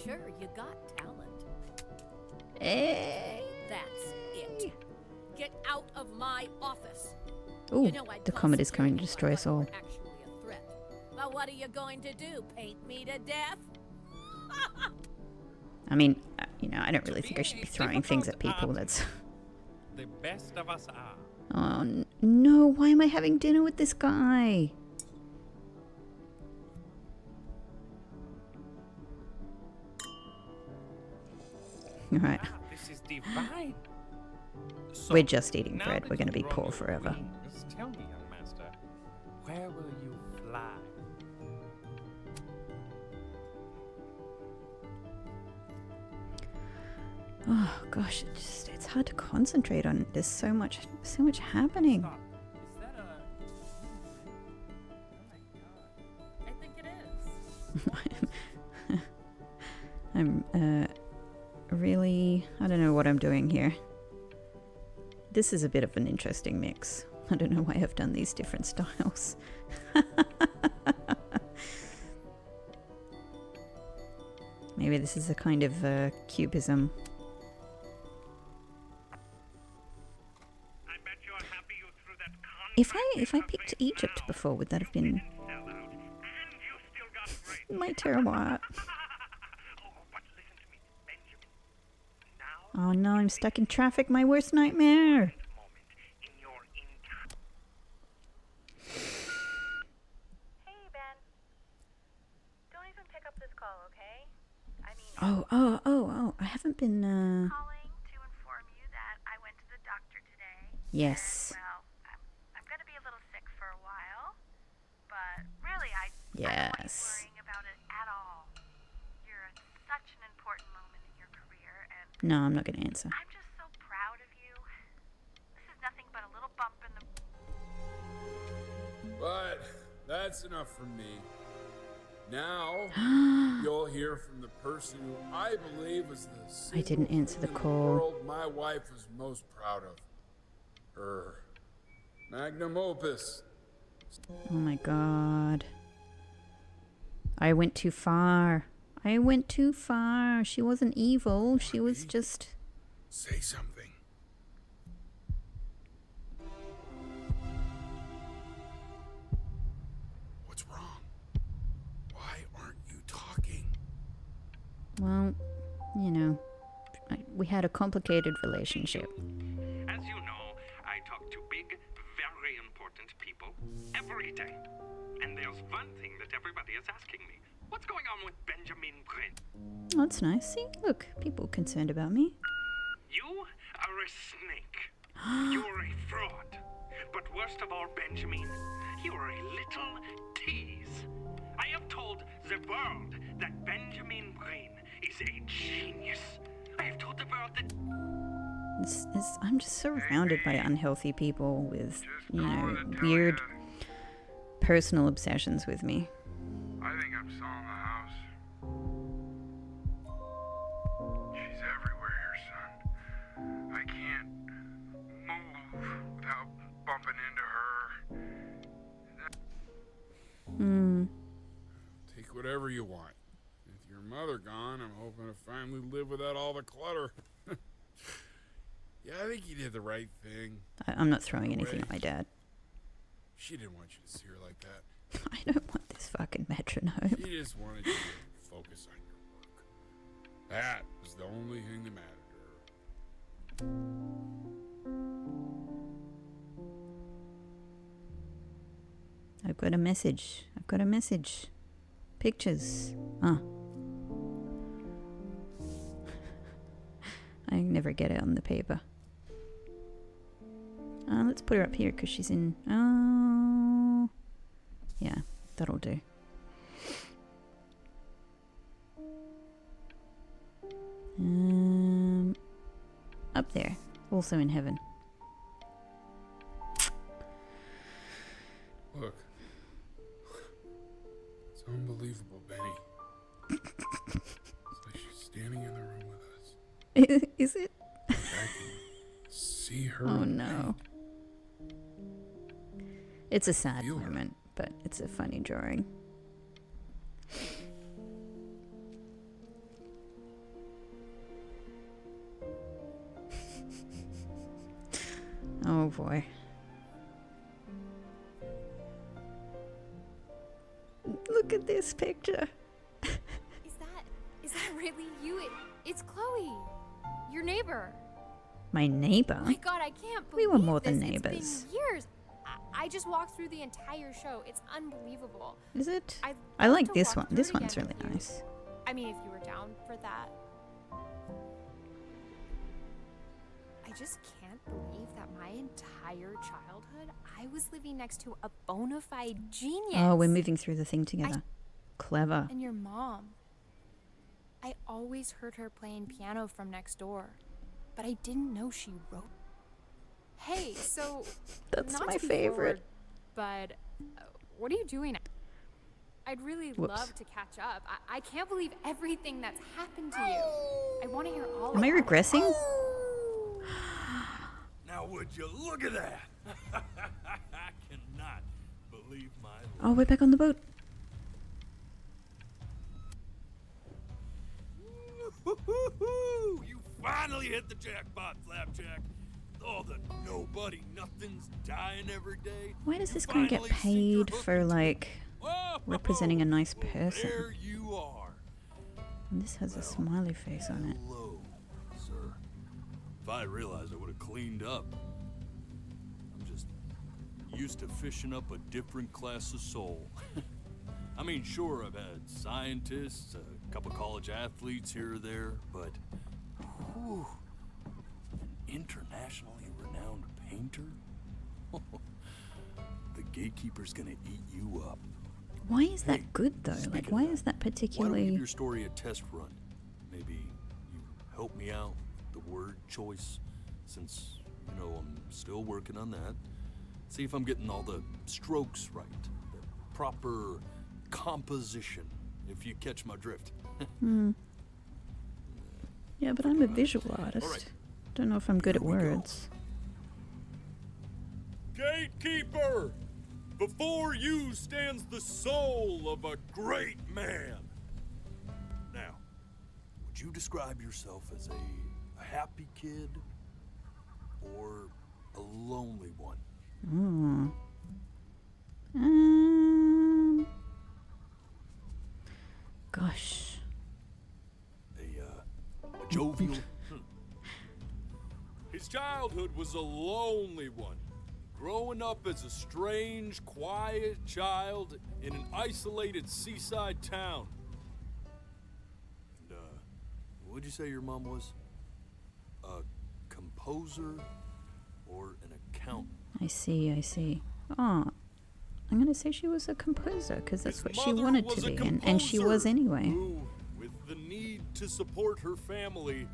Sure, you got talent. Hey. That's it. Get out of my office. Ooh, You know I'd the call comet is coming to security destroy us if I all. were actually a threat. But what are you going to do? Paint me to death? I mean, you know, I don't really think I should be throwing things at people. That's... The best of us are. Oh, no. Why am I having dinner with this guy? Alright. This is divine. So, We're just eating now bread. that We're going to be you've grown poor your forever. wings, tell me, young master, where will you fly? Oh, gosh. It's hard to concentrate on. There's so much happening. Is that a... Oh my god. I think it is. I'm really... I don't know what I'm doing here. This is a bit of an interesting mix. I don't know why I've done these different styles. Maybe this is a kind of cubism. If I picked Egypt before, would that have been my terrible art? Oh no, I'm stuck in traffic, my worst nightmare. Hey, Ben. Don't even pick up this call, okay? I mean, Oh, I haven't been, calling to inform you that I went to the doctor today. Yes. And, well, I'm gonna be a little sick for a while, but really, I don't want you Yes. worrying about it at all. No, I'm not going to answer. I'm just so proud of you. This is nothing but a little bump in the... But that's enough from me. Now, you'll hear from the person who I believe is the I didn't answer the single call. world my wife was most proud of. Her magnum opus. Oh my god. I went too far. I went too far. She wasn't evil. She was just... Say something. What's wrong? Why aren't you talking? Well, you know, we had a complicated relationship. As you know, I talk to big, very important people every day. And there's one thing that everybody is asking me. What's going on with Benjamin Prince? Oh, that's nice. See, look, people concerned about me. You are a snake. You're a fraud. But worst of all, Benjamin, you're a little tease. I have told the world that Benjamin Brain is a genius. I have told the world that... I'm just surrounded by unhealthy people with, you know, weird personal obsessions with me. I think I'm selling the house. She's everywhere here, son. I can't move without bumping into her. Take whatever you want. With your mother gone, I'm hoping to finally live without all the clutter. Yeah, I think you did the right thing. I'm not throwing anything at my dad. She didn't want you to see her like that. I don't want this fucking metronome. She just wanted you to focus on your work. That was the only thing that mattered to her. I've got a message. I've got a message. Pictures. Ah. I never get it on the paper. Let's put her up here because she's in... Oh... Yeah, that'll do. Up there. Also in heaven. Look. It's unbelievable, Benny. It's like she's standing in the room with us. Is it? I can see her. Oh no. It's a sad moment, but it's a funny drawing. Oh boy. Look at this picture. Is that really you? It's Chloe, your neighbor. My neighbor? Oh my god, I can't We believe were more than this. neighbors. It's been years. I just walked through the entire show. It's unbelievable. Is it? I'd I love like to this walk one. through This it one's again really with you. nice. I mean, if you were down for that. I just can't believe that my entire childhood, I was living next to a bona fide genius. Oh, we're moving through the thing together. Clever. And your mom. I always heard her playing piano from next door, but I didn't know she wrote. Hey, so That's not my to be favorite. forward, but what are you doing? I'd really Whoops. love to catch up. I can't believe everything that's happened to you. I want to hear all Am I about it. regressing? Now would you look at that? I cannot believe my luck. Oh, we're back on the boat. Woo-hoo-hoo! You finally hit the jackpot, Flapjack. Oh, the nobody nothing's dying every day. Why does You this guy get finally seen your paid hook for, like, representing a nice There person? you are. And this has a smiley face on it. Hello, sir. If I realized, I would have cleaned up. I'm just used to fishing up a different class of soul. I mean, sure, I've had scientists, a couple college athletes here or there, but whew, an internationally renowned painter? The gatekeeper's gonna eat you up. Why is that good, though? Like, why is that Why don't we give particularly... your story a test run? Maybe you help me out, the word choice, since, you know, I'm still working on that. See if I'm getting all the strokes right, the proper composition, if you catch my drift. Yeah, but I'm a visual artist. Don't know if I'm good at words. Gatekeeper! Before you stands the soul of a great man. Now, would you describe yourself as a happy kid or a lonely one? Gosh. A jovial? His childhood was a lonely one. Growing up as a strange, quiet child in an isolated seaside town. And, what'd you say your mom was? A composer or an accountant? I see, I see. Oh, I'm gonna say she was a composer, because that's what she wanted to be, and she was anyway. Who, with the need to support her family,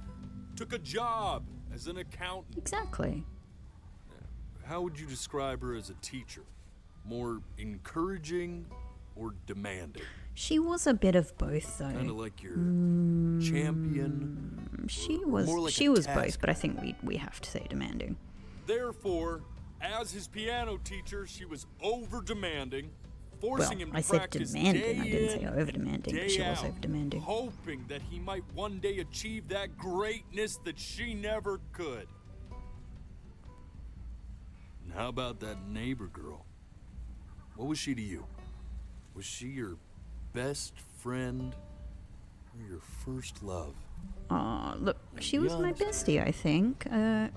took a job as an accountant. Exactly. How would you describe her as a teacher? More encouraging or demanding? She was a bit of both, though. Kind of like your champion. She was. More like she a was task. both, but I think we have to say demanding. Therefore, as his piano teacher, she was over demanding, forcing him to I said practice demanding. day I didn't say in over demanding, and but she day was out, over demanding. hoping that he might one day achieve that greatness that she never could. And how about that neighbor girl? What was she to you? Was she your best friend or your first love? Oh, look, she was my bestie, I think. I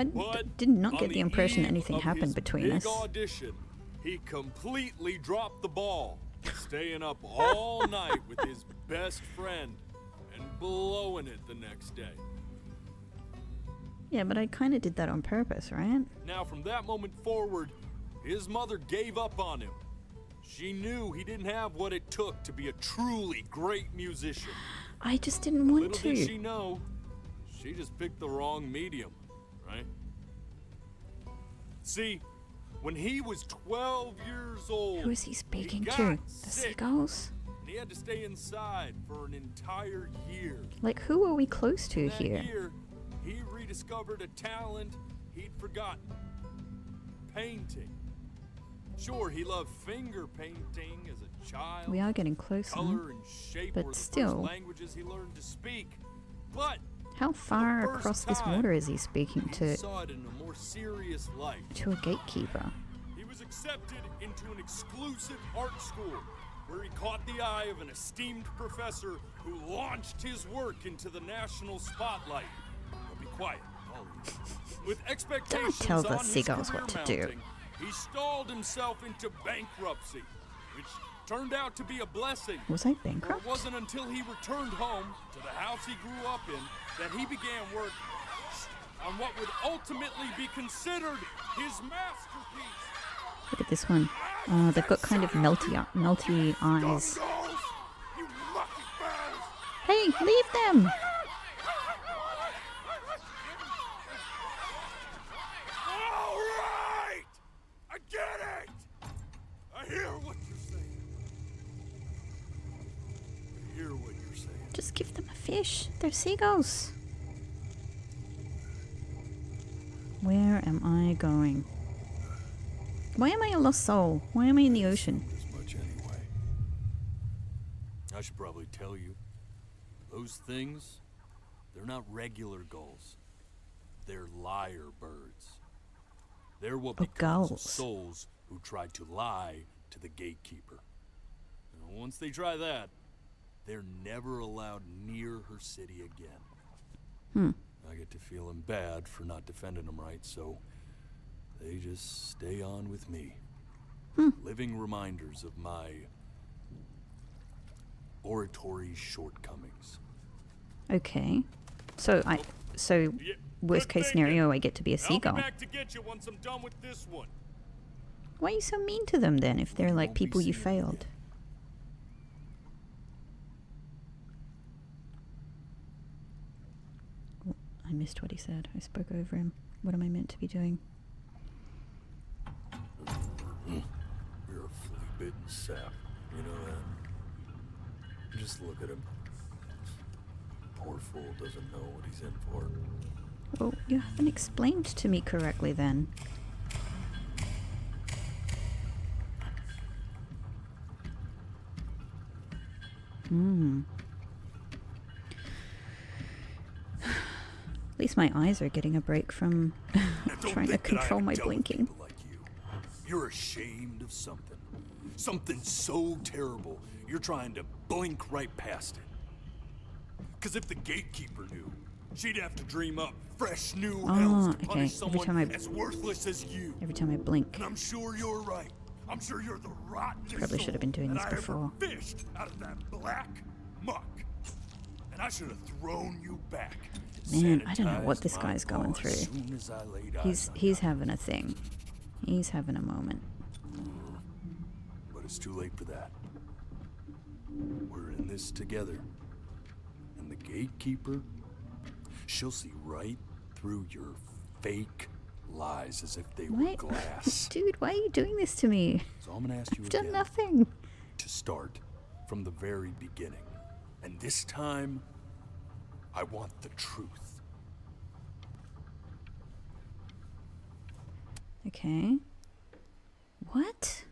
But did not get on the impression that eve anything of happened his between big us. Audition, he completely dropped the ball, staying up all night with his best friend and blowing it the next day. Yeah, but I kind of did that on purpose, right? Now, from that moment forward, his mother gave up on him. She knew he didn't have what it took to be a truly great musician. I just didn't want Little to. did she know, she just picked the wrong medium, right? See, when he was 12 years old, Who is he speaking got to? The sick, seagulls? and he had to stay inside for an entire year. Like, who are we close to That here? year, he rediscovered a talent he'd forgotten. Painting. Sure, he loved finger painting as a child. We are getting closer, Color and shape but were the still. first languages he learned to speak. But How far first across this time, water is he speaking he to? saw it in a more serious light. To a gatekeeper. He was accepted into an exclusive art school where he caught the eye of an esteemed professor who launched his work into the national spotlight. Now be quiet, all of you. With expectations tell the on his seagulls career what to do. mounting, he stalled himself into bankruptcy, which turned out to be a blessing. Was I For bankrupt? it wasn't until he returned home to the house he grew up in that he began work on what would ultimately be considered his masterpiece. Look at this one. They've got kind of melty eyes. Hey, leave them! All right! I get it! I hear what you're saying. I hear what you're saying. Just give them a fish. They're seagulls. Where am I going? Why am I a lost soul? Why am I in the ocean? As much anyway. I should probably tell you. Those things, they're not regular gulls. They're liar birds. They're what becomes of gulls. souls who tried to lie to the gatekeeper. And once they try that, they're never allowed near her city again. I get to feeling bad for not defending them right, so they just stay on with me. Living reminders of my oratory shortcomings. Okay. So worst case scenario, I get to be a seagull. I'll be back to get you once I'm done with this one. Why are you so mean to them then if they're like people you failed? missed what he said. I spoke over him. What am I meant to be doing? You're a flea-bitten sap. You know that? Just look at him. Poor fool doesn't know what he's in for. Well, you haven't explained to me correctly then. At least my eyes are getting a break from trying to control my blinking. Like you. You're ashamed of something. Something so terrible, you're trying to blink right past it. Because if the gatekeeper knew, she'd have to dream up fresh new hells to punish someone as worthless as you. Every time I blink. And I'm sure you're right. I'm sure you're the rottenest Probably should have been doing this before. I ever fished out of that black muck. And I should have thrown you back. Man, I don't know what this guy's going through. He's having a thing. He's having a moment. But it's too late for that. We're in this together. And the gatekeeper, she'll see right through your fake lies as if they were glass. Dude, why are you doing this to me? So I'm gonna ask you I've again done nothing. to start from the very beginning. And this time, I want the truth. Okay. What?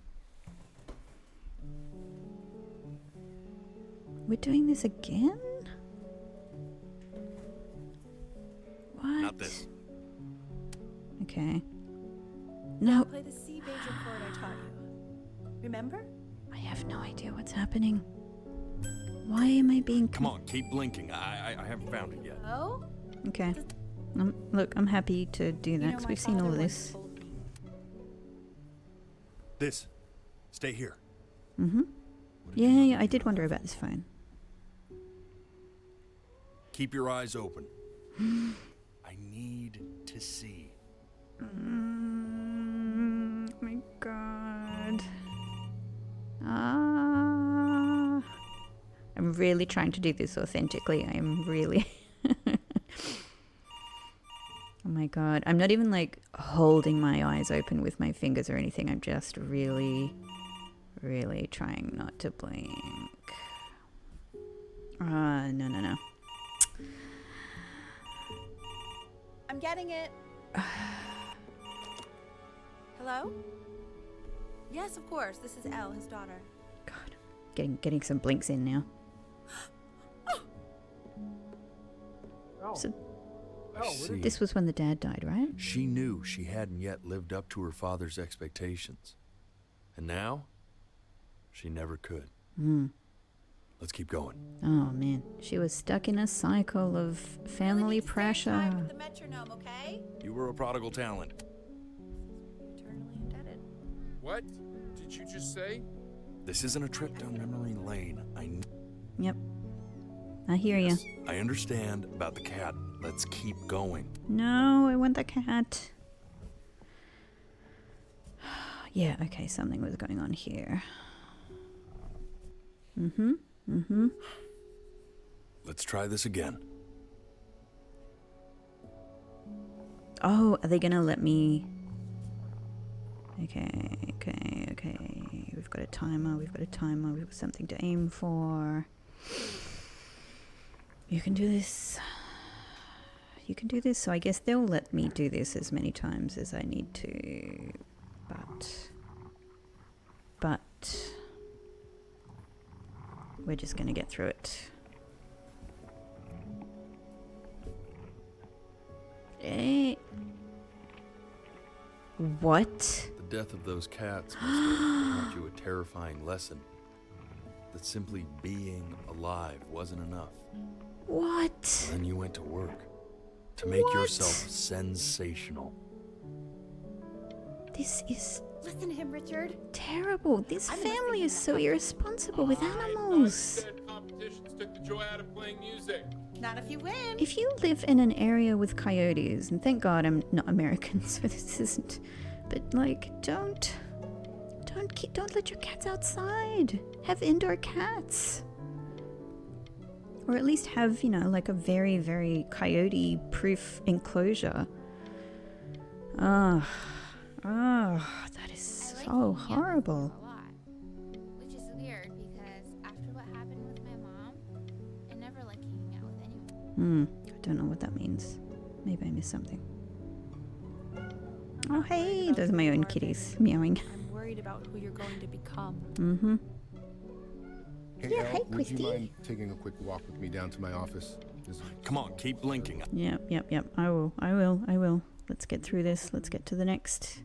We're doing this again? What? Not this. Okay. No. Play the C major chord I taught you. Remember? I have no idea what's happening. Why am I being... Come on, keep blinking. I haven't found it yet. Oh? Okay. Look, I'm happy to do that because we've seen all of this. This. Stay here. Mm-hmm. Yeah, I did wonder about this phone. Keep your eyes open. I need to see. Oh my god. I'm really trying to do this authentically. I am really... Oh my god. I'm not even like holding my eyes open with my fingers or anything. I'm just really, really trying not to blink. No. I'm getting it. Hello? Yes, of course. This is Elle, his daughter. Getting some blinks in now. So, this was when the dad died, right? She knew she hadn't yet lived up to her father's expectations. And now, she never could. Let's keep going. Oh man, she was stuck in a cycle of family pressure. The metronome, okay? You were a prodigal talent. Eternally indebted. What did you just say? This isn't a trip down memory lane. Yep. I hear you. I understand about the cat. Let's keep going. No, I want the cat. Yeah, okay, something was going on here. Let's try this again. Oh, are they gonna let me... Okay. We've got a timer, we've got something to aim for. You can do this. So I guess they'll let me do this as many times as I need to. But we're just gonna get through it. What? The death of those cats must have taught you a terrifying lesson. That simply being alive wasn't enough. What? Then you went to work to make yourself sensational. This is... Listen to him, Richard. Terrible. This family is so irresponsible with animals. Competitions took the joy out of playing music. Not if you win. If you live in an area with coyotes, and thank God I'm not American, so this isn't... But, like, don't let your cats outside. Have indoor cats. Or at least have, you know, like a very, very coyote-proof enclosure. That is so horrible. Which is weird because after what happened with my mom, I never like hanging out with anyone. I don't know what that means. Maybe I missed something. Oh, hey, those are my own kitties meowing. I'm worried about who you're going to become. Mm-hmm. Hey, Yeah, Al, hi, would Christy. you mind taking a quick walk with me down to my office? Come on, keep blinking. Yep. I will. Let's get through this. Let's get to the next.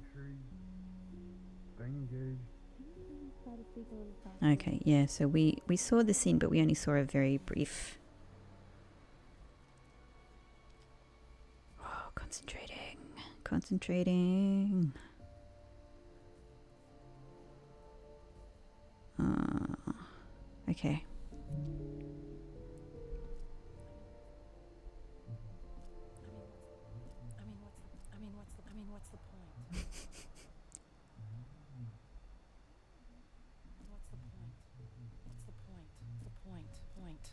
Okay, yeah, so we saw the scene, but we only saw a very brief... Oh, concentrating. Okay. What's the point?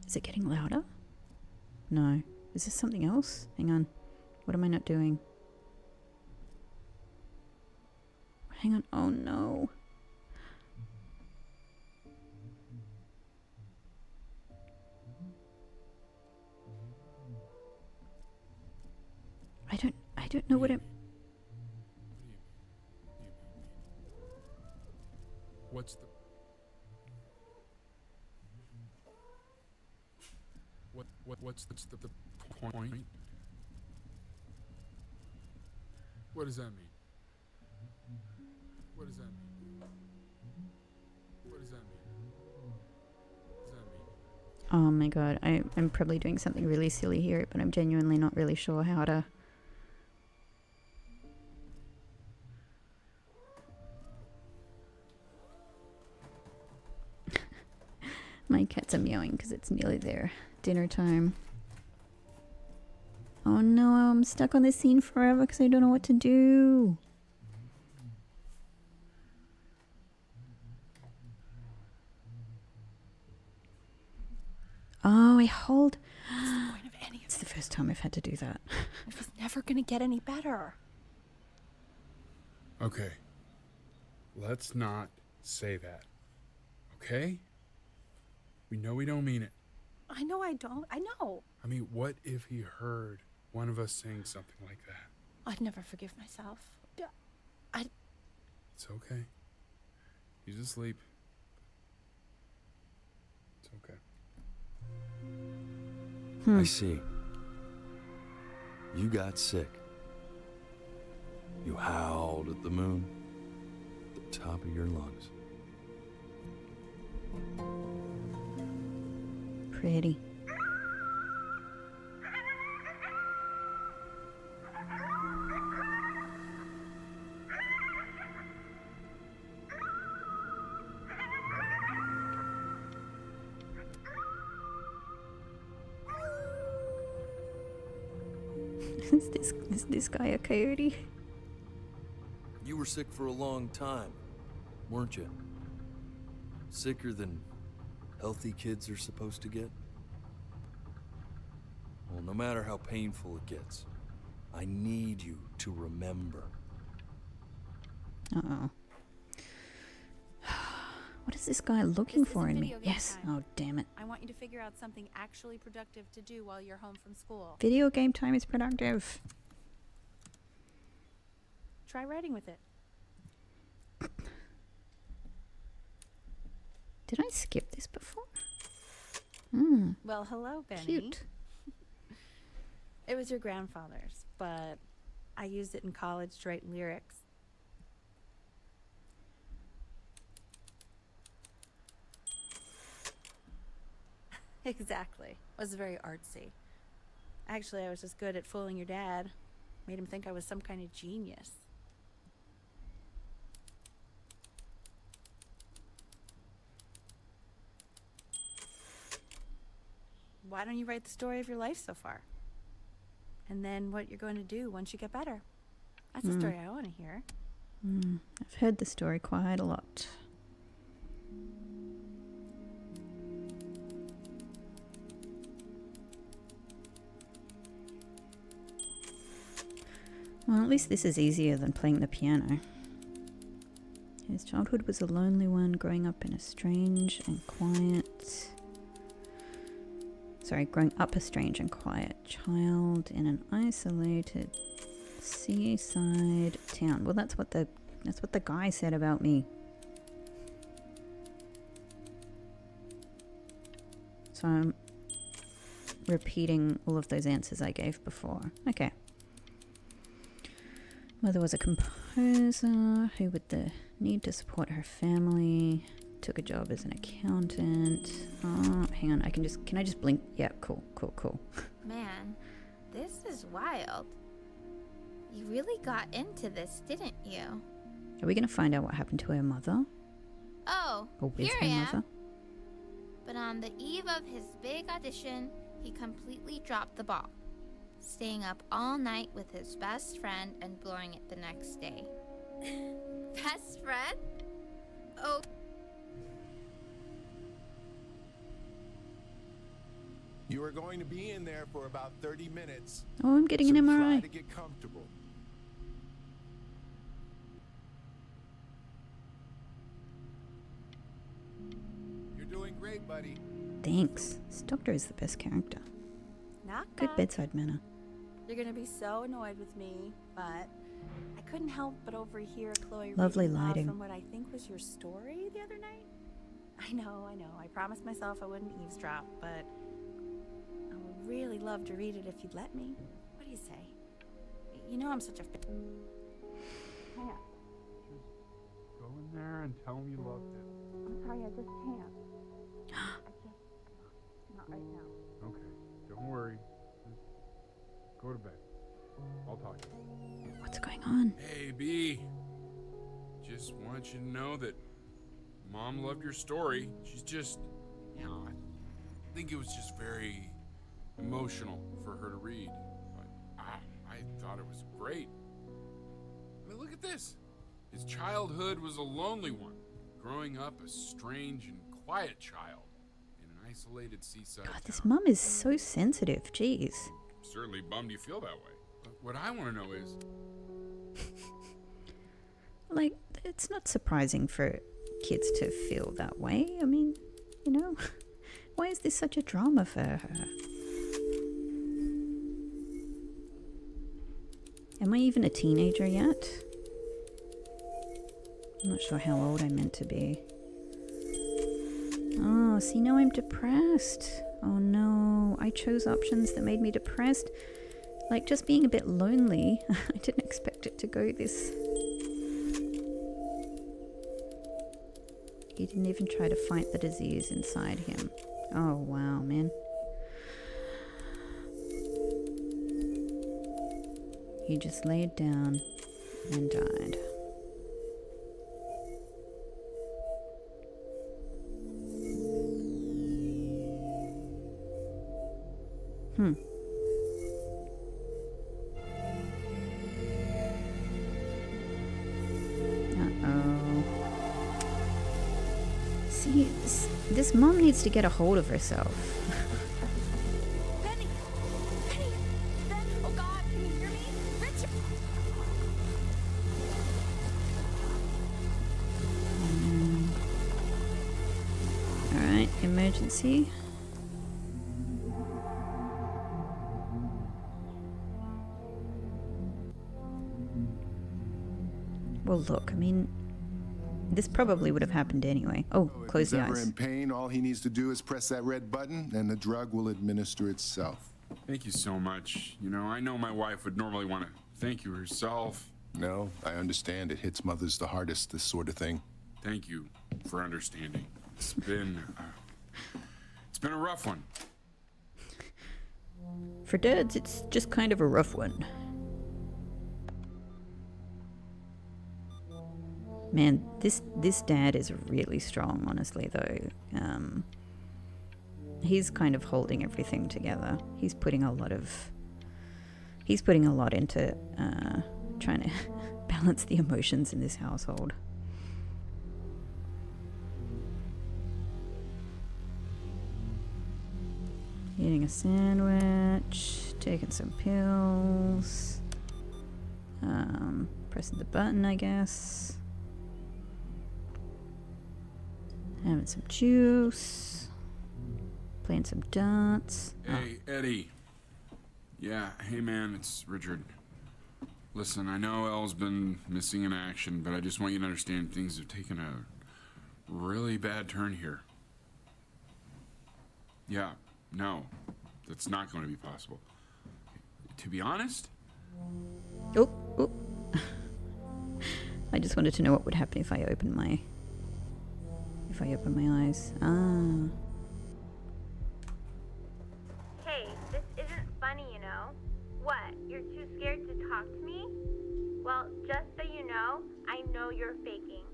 Is it getting louder? No. Is this something else? Hang on. What am I not doing? Hang on. Oh no. I don't know what I'm... What's the... What's the point? What does that mean? What does that mean? What does that mean? What does that mean? Oh my god. I'm probably doing something really silly here, but I'm genuinely not really sure how to... My cats are meowing because it's nearly their dinner time. Oh no, I'm stuck on this scene forever because I don't know what to do. Oh, I hold... What's the point of any of It's the first time I've had to do that. It was never gonna get any better. Okay. Let's not say that. Okay? We know we don't mean it. I know I don't. I know. I mean, what if he heard one of us saying something like that? I'd never forgive myself. It's okay. He's asleep. It's okay. I see. You got sick. You howled at the moon, at the top of your lungs. Pretty. Is this guy a coyote? You were sick for a long time, weren't you? Sicker than healthy kids are supposed to get? Well, no matter how painful it gets, I need you to remember. Uh-oh. What is this guy looking for in me? Yes. Oh, damn it. I want you to figure out something actually productive to do while you're home from school. Video game time is productive. Try writing with it. Did I skip this before? Well, hello, Benny. Cute. It was your grandfather's, but I used it in college to write lyrics. Exactly. It was very artsy. Actually, I was just good at fooling your dad. Made him think I was some kind of genius. Why don't you write the story of your life so far? And then what you're going to do once you get better. That's the story I want to hear. I've heard the story quite a lot. Well, at least this is easier than playing the piano. His childhood was a lonely one, growing up in a strange and quiet... Sorry, growing up a strange and quiet child in an isolated seaside town. Well, that's what the guy said about me. So I'm repeating all of those answers I gave before. Okay. Mother was a composer who, with the need to support her family, took a job as an accountant. Oh, hang on. Can I just blink? Yeah, cool. Man, this is wild. You really got into this, didn't you? Are we going to find out what happened to her mother? Oh, Or with here her I am. mother? But on the eve of his big audition, he completely dropped the ball, staying up all night with his best friend and blowing it the next day. Best friend? Oh. You are going to be in there for about 30 minutes. Oh, I'm getting an so MRI. Try to get comfortable. You're doing great, buddy. Thanks. This doctor is the best character. Knock, Good knock. bedside manner. You're gonna be so annoyed with me, but I couldn't help but overhear Chloe Lovely reading lighting. from what I think was your story the other night. I know. I promised myself I wouldn't eavesdrop, but I would really love to read it if you'd let me. What do you say? You know I'm such a Hang on. Just go in there and tell him you loved him. I'm sorry, I just can't. Not right now. Okay, don't worry. Just go to bed. I'll talk to you. What's going on? Hey, B. Just want you to know that Mom loved your story. She's just, I think it was just very emotional for her to read. But I thought it was great. I mean, look at this. His childhood was a lonely one, growing up a strange and quiet child in an isolated seaside God, this town. mum is so sensitive. Jeez. I'm certainly bummed you feel that way. But what I want to know is, Like, it's not surprising for kids to feel that way. I mean, you know, why is this such a drama for her? Am I even a teenager yet? I'm not sure how old I'm meant to be. Oh, see, now I'm depressed. Oh no, I chose options that made me depressed. Like, just being a bit lonely. I didn't expect it to go this. He didn't even try to fight the disease inside him. Oh, wow, man. He just laid down and died. Uh-oh. See, this mom needs to get a hold of herself. Benny! Benny! Ben! Oh God, can you hear me? Richard! Alright, emergency. Well, look, I mean, this probably would have happened anyway. Oh, If close he's the ever eyes. in pain, all he needs to do is press that red button, and the drug will administer itself. thank you so much. You know, I know my wife would normally want to thank you herself. No, I understand. It hits mothers the hardest, this sort of thing. Thank you for understanding. It's been a rough one. For dads, it's just kind of a rough one. Man, this dad is really strong, honestly, though. He's kind of holding everything together. He's putting a lot into trying to balance the emotions in this household. Eating a sandwich, taking some pills. Pressing the button, I guess. Having some juice. Playing some darts. Hey, Eddie. Yeah, hey man, it's Richard. Listen, I know Elle's been missing in action, but I just want you to understand things have taken a really bad turn here. Yeah, no, that's not going to be possible. To be honest... Oh. I just wanted to know what would happen if I opened my... eyes. Ah. Hey, this isn't funny, you know? What, you're too scared to talk to me? Well, just so you know, I know you're faking.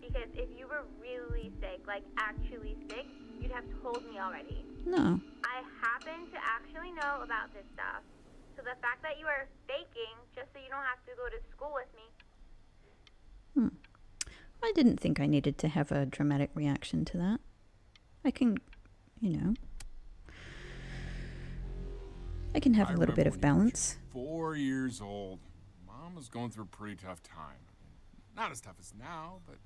Because if you were really sick, like actually sick, you'd have told me already. No. I happen to actually know about this stuff. So the fact that you are faking, just so you don't have to go to school with me. I didn't think I needed to have a dramatic reaction to that. I can, I can have a little bit of balance. 4 years old. Mom was going through a pretty tough time. Not as tough as now, but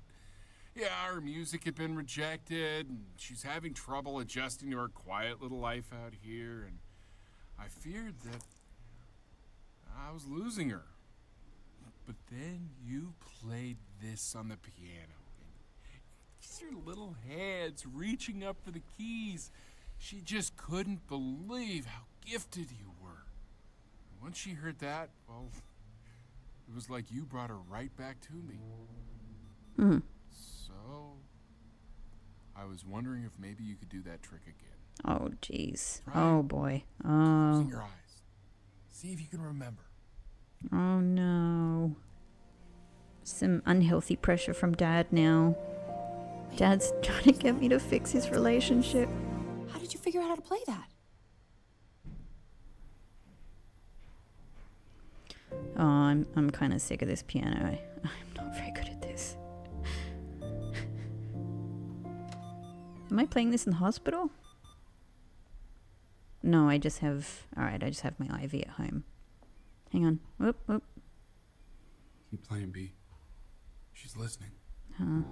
yeah, her music had been rejected, and she's having trouble adjusting to her quiet little life out here, and I feared that I was losing her. But then you played this on the piano. Just your little hands reaching up for the keys. She just couldn't believe how gifted you were. Once she heard that, well, it was like you brought her right back to me. So, I was wondering if maybe you could do that trick again. Oh, jeez. Try Oh, boy. Oh. Closing your eyes. See if you can remember. Oh, no. Some unhealthy pressure from Dad now. Dad's trying to get me to fix his relationship. How did you figure out how to play that? Oh, I'm kind of sick of this piano. I'm not very good at this. Am I playing this in the hospital? No, I just have... Alright, I just have my IV at home. Hang on. Whoop, whoop. Keep playing, B. She's listening. Huh.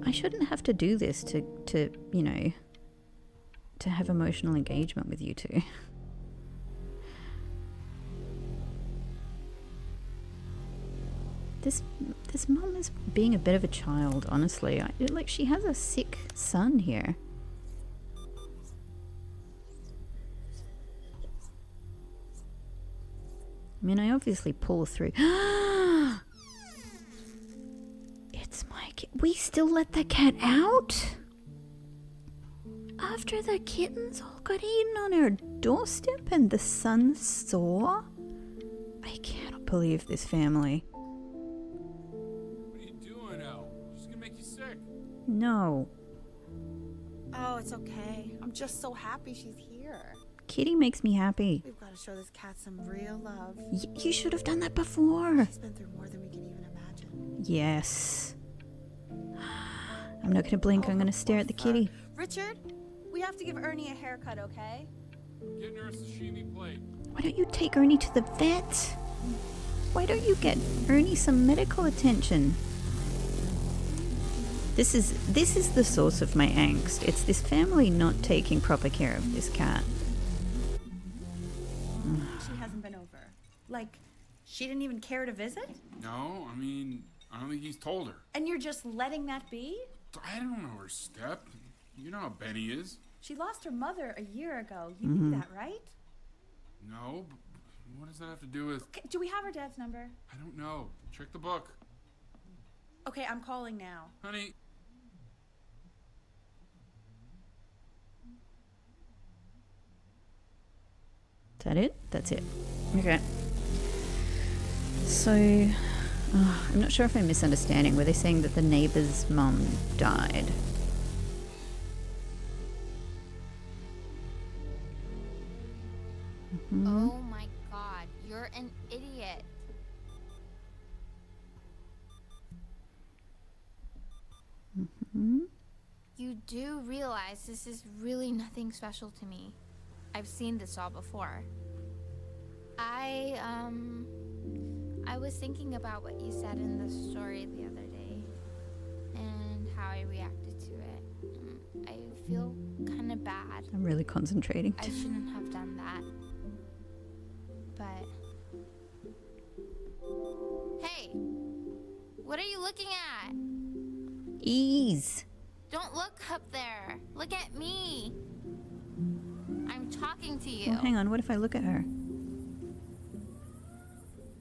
I shouldn't have to do this to to have emotional engagement with you two. This mum is being a bit of a child, honestly. Like, she has a sick son here. I mean, I obviously pull through. It's my kid. We still let the cat out? After the kittens all got eaten on our doorstep and the son saw? I cannot believe this family. What are you doing, Elle? She's gonna make you sick. No. Oh, it's okay. I'm just so happy she's here. Kitty makes me happy. We've got to show this cat some real love. You should have done that before. She's been through more than we can even imagine. Yes. I'm not gonna blink. I'm gonna stare at the kitty. Richard, we have to give Ernie a haircut, okay? Getting her a sashimi plate. Why don't you take Ernie to the vet? Why don't you get Ernie some medical attention? This is the source of my angst. It's this family not taking proper care of this cat. She hasn't been over. Like, she didn't even care to visit? No, I mean, I don't think he's told her. And you're just letting that be? I don't know her step. You know how Benny is. She lost her mother a year ago. You knew that, right? No, but what does that have to do with... Okay, do we have her dad's number? I don't know. Check the book. Okay, I'm calling now. Honey. Is that it? That's it. Okay. So, I'm not sure if I'm misunderstanding. Were they saying that the neighbor's mum died? Oh my god, you're an idiot. You do realize this is really nothing special to me. I've seen this all before. I was thinking about what you said in the story the other day and how I reacted to it. I feel kind of bad. I'm really concentrating. I shouldn't have done that. But... Hey! What are you looking at? Ease. Don't look up there. Look at me. I'm talking to you. Well, hang on. What if I look at her?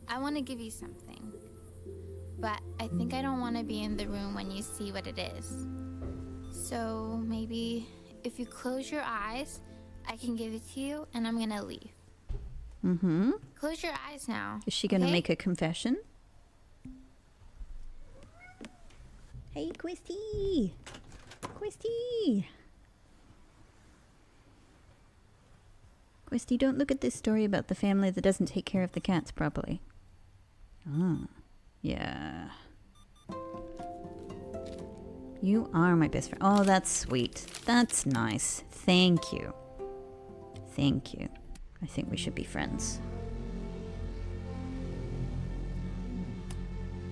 I want to give you something. But I think I don't want to be in the room when you see what it is. So maybe if you close your eyes, I can give it to you and I'm going to leave. Mm-hmm. Close your eyes now. Is she going to make a confession? Hey, Questy! Questy! Questy, don't look at this story about the family that doesn't take care of the cats properly. Oh, yeah. You are my best friend. Oh, that's sweet. That's nice. Thank you. Thank you. I think we should be friends.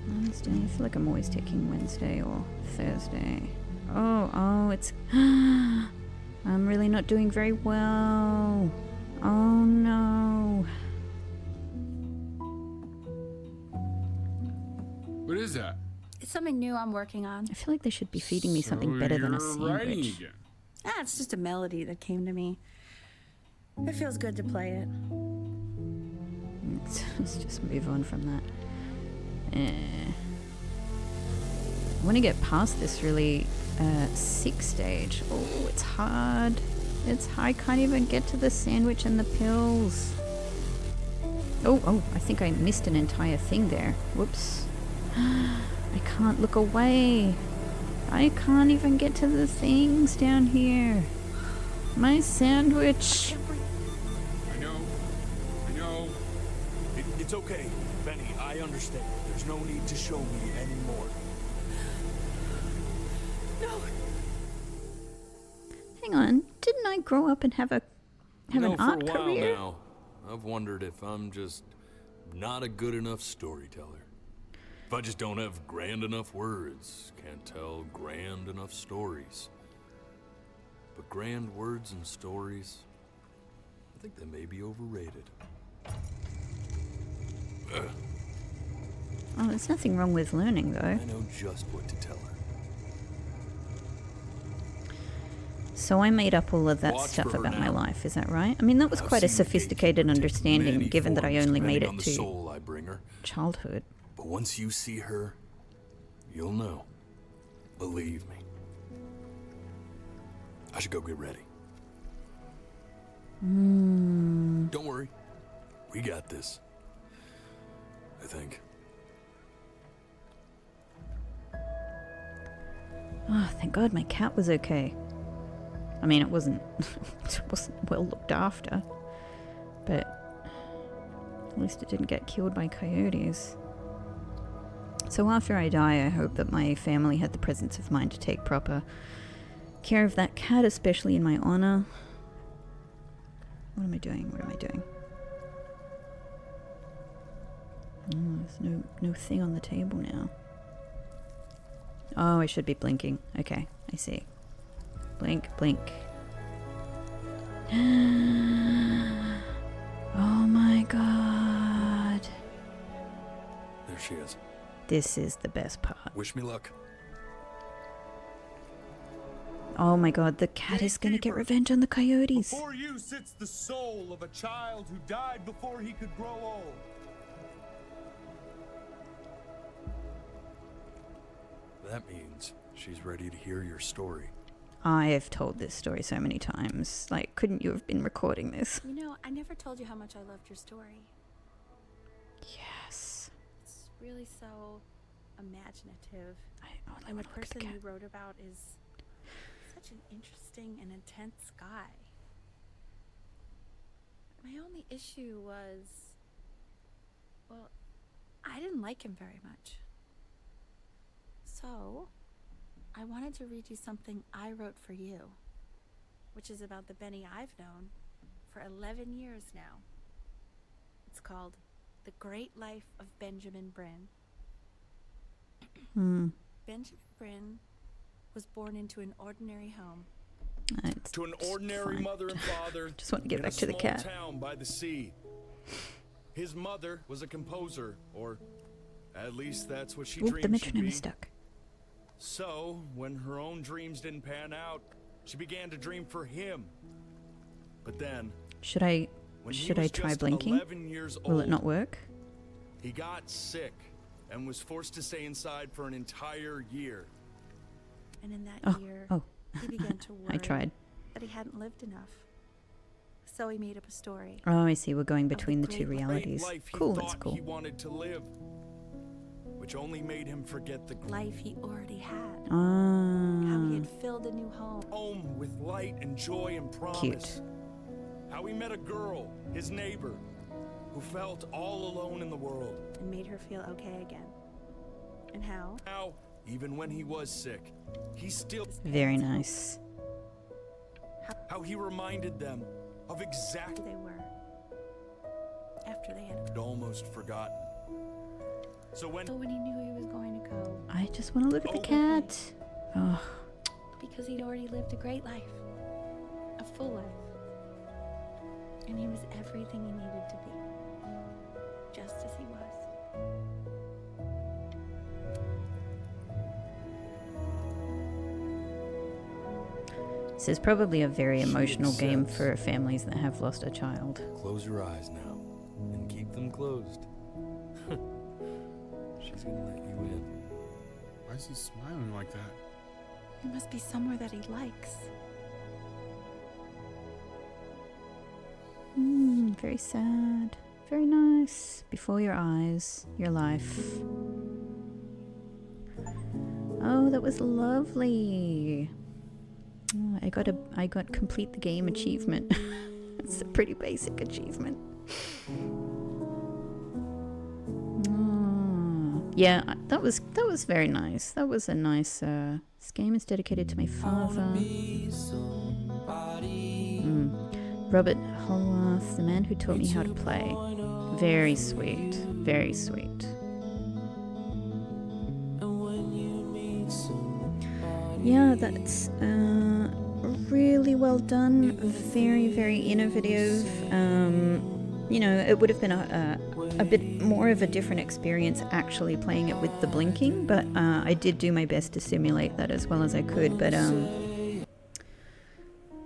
Wednesday. I feel like I'm always taking Wednesday or Thursday. Oh, it's... I'm really not doing very well. Oh, no. What is that? It's something new I'm working on. I feel like they should be feeding me something better than a sandwich. It's just a melody that came to me. It feels good to play it. Let's just move on from that. I want to get past this really sick stage. Oh, it's hard. I can't even get to the sandwich and the pills. Oh, I think I missed an entire thing there. Whoops. I can't look away. I can't even get to the things down here. My sandwich. I know. It's okay, Benny. I understand. There's no need to show me anymore. No. Hang on. Didn't I grow up and have an art for a while career? now, I've wondered if I'm just not a good enough storyteller. If I just don't have grand enough words, can't tell grand enough stories. But grand words and stories, I think they may be overrated. Oh, there's nothing wrong with learning, though. I know just what to tell her. So I made up all of that stuff about my life, is that right? I mean, that was quite a sophisticated understanding, given that I only made it to childhood. But once you see her, you'll know. Believe me. I should go get ready. Don't worry. We got this. I think. Oh, thank God my cat was okay. I mean, it wasn't well looked after, but at least it didn't get killed by coyotes. So after I die, I hope that my family had the presence of mind to take proper care of that cat, especially in my honor. What am I doing? Oh, there's no thing on the table now. Oh, I should be blinking. Okay, I see. Blink, blink. Oh my God. There she is. This is the best part. Wish me luck. Oh my God, the cat is gonna get revenge on the coyotes. Before you sits the soul of a child who died before he could grow old. That means she's ready to hear your story. I have told this story so many times. Like, couldn't you have been recording this? You know, I never told you how much I loved your story. Yes. It's really so imaginative. And the person you wrote about is such an interesting and intense guy. My only issue was, well, I didn't like him very much. So, I wanted to read you something I wrote for you, which is about the Benny I've known for 11 years now. It's called The Great Life of Benjamin Bryn. Benjamin Bryn was born into an ordinary home. To an ordinary mother and father. Just want to get back to the cat. In a small town by the sea. His mother was a composer, or at least that's what she dreamed the she'd metronome be. is stuck. So, when her own dreams didn't pan out, she began to dream for him. But then, Should I try just blinking? 11 years Will it old, not work? he got sick and was forced to stay inside for an entire year. And in that year, he began to worry I tried. that he hadn't lived enough. So he made up a story. Oh, I see. We're going between the two Great realities. life he Cool, that's thought cool. he wanted to live, which only made him forget the life he already had. Ah. How he had filled a new home. Home with light and joy and promise. Cute. How he met a girl, his neighbor, who felt all alone in the world. And made her feel okay again. And how? Now, even when he was sick, he still... Very nice. How he reminded them of exactly they were after they had almost forgotten. So when he knew he was going to go, I just want to look at the cat. Oh, because he'd already lived a great life, a full life, and he was everything he needed to be, just as he was. this is probably a very emotional game for families that have lost a child. Close your eyes now, and keep them closed. She's gonna let you in. Why is he smiling like that? It must be somewhere that he likes. Very sad. Very nice. Before your eyes, your life. Oh, that was lovely. Oh, I got complete the game achievement. It's a pretty basic achievement. Oh, yeah, that was very nice. That was a nice. This game is dedicated to my father. Robert Holworth, the man who taught me how to play. Very sweet. Very sweet. Yeah, that's really well done. Very, very innovative. You know, it would have been a bit more of a different experience actually playing it with the blinking, but I did do my best to simulate that as well as I could. But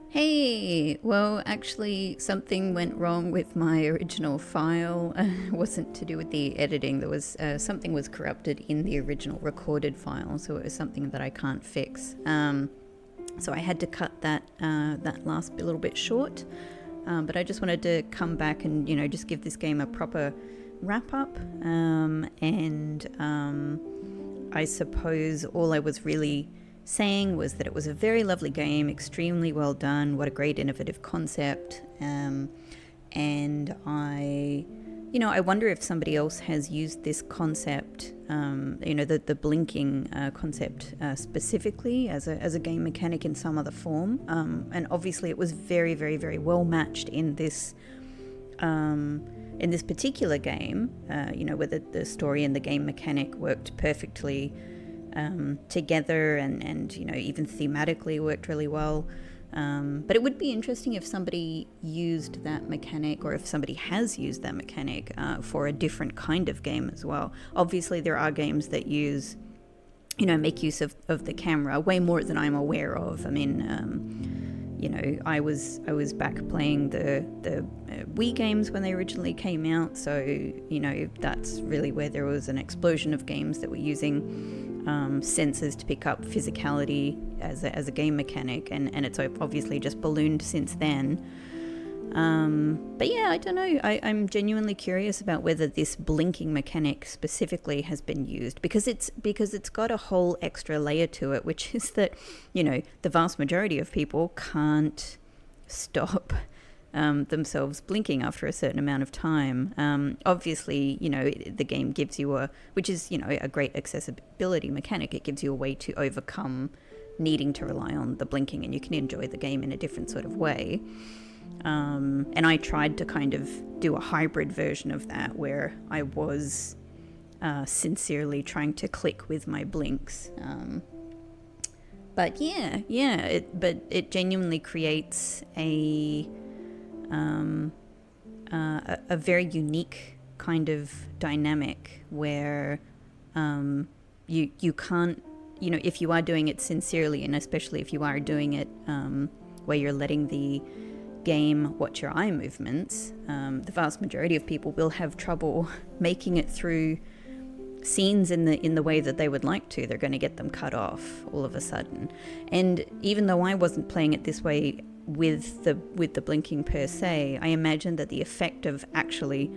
hey, well, actually, something went wrong with my original file. It wasn't to do with the editing. There was something was corrupted in the original recorded file, so it was something that I can't fix. So I had to cut that last little bit short. But I just wanted to come back and just give this game a proper wrap up. And I suppose all I was really saying was that it was a very lovely game, extremely well done, what a great innovative concept, and I wonder if somebody else has used this concept, the blinking concept specifically as a game mechanic in some other form, and obviously it was very, very, very well matched in this particular game, where the story and the game mechanic worked perfectly together, and even thematically worked really well. But it would be interesting if somebody used that mechanic, or if somebody has used that mechanic for a different kind of game as well. Obviously, there are games that use, make use of the camera way more than I'm aware of. I mean, I was back playing the Wii games when they originally came out, so that's really where there was an explosion of games that were using sensors to pick up physicality as a game mechanic, and it's obviously just ballooned since then. But yeah, I don't know. I'm genuinely curious about whether this blinking mechanic specifically has been used, because it's got a whole extra layer to it, which is that the vast majority of people can't stop themselves blinking after a certain amount of time. Obviously, the game gives you which is a great accessibility mechanic. It gives you a way to overcome needing to rely on the blinking, and you can enjoy the game in a different sort of way. And I tried to kind of do a hybrid version of that where I was sincerely trying to click with my blinks. But it genuinely creates a very unique kind of dynamic where you can't, if you are doing it sincerely, and especially if you are doing it where you're letting the game watch your eye movements, the vast majority of people will have trouble making it through scenes in the way that they would like to. They're going to get them cut off all of a sudden. And even though I wasn't playing it this way with the blinking per se, I imagine that the effect of actually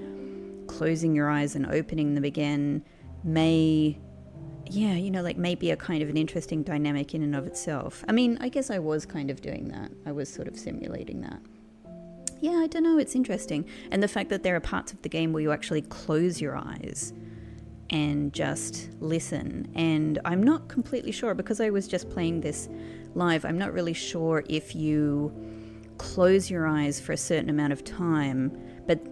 closing your eyes and opening them again may be a kind of an interesting dynamic in and of itself. I mean, I guess I was kind of doing that. I was sort of simulating that. Yeah, I don't know, it's interesting. And the fact that there are parts of the game where you actually close your eyes and just listen. And I'm not completely sure, because I was just playing this live, I'm not really sure if you close your eyes for a certain amount of time, but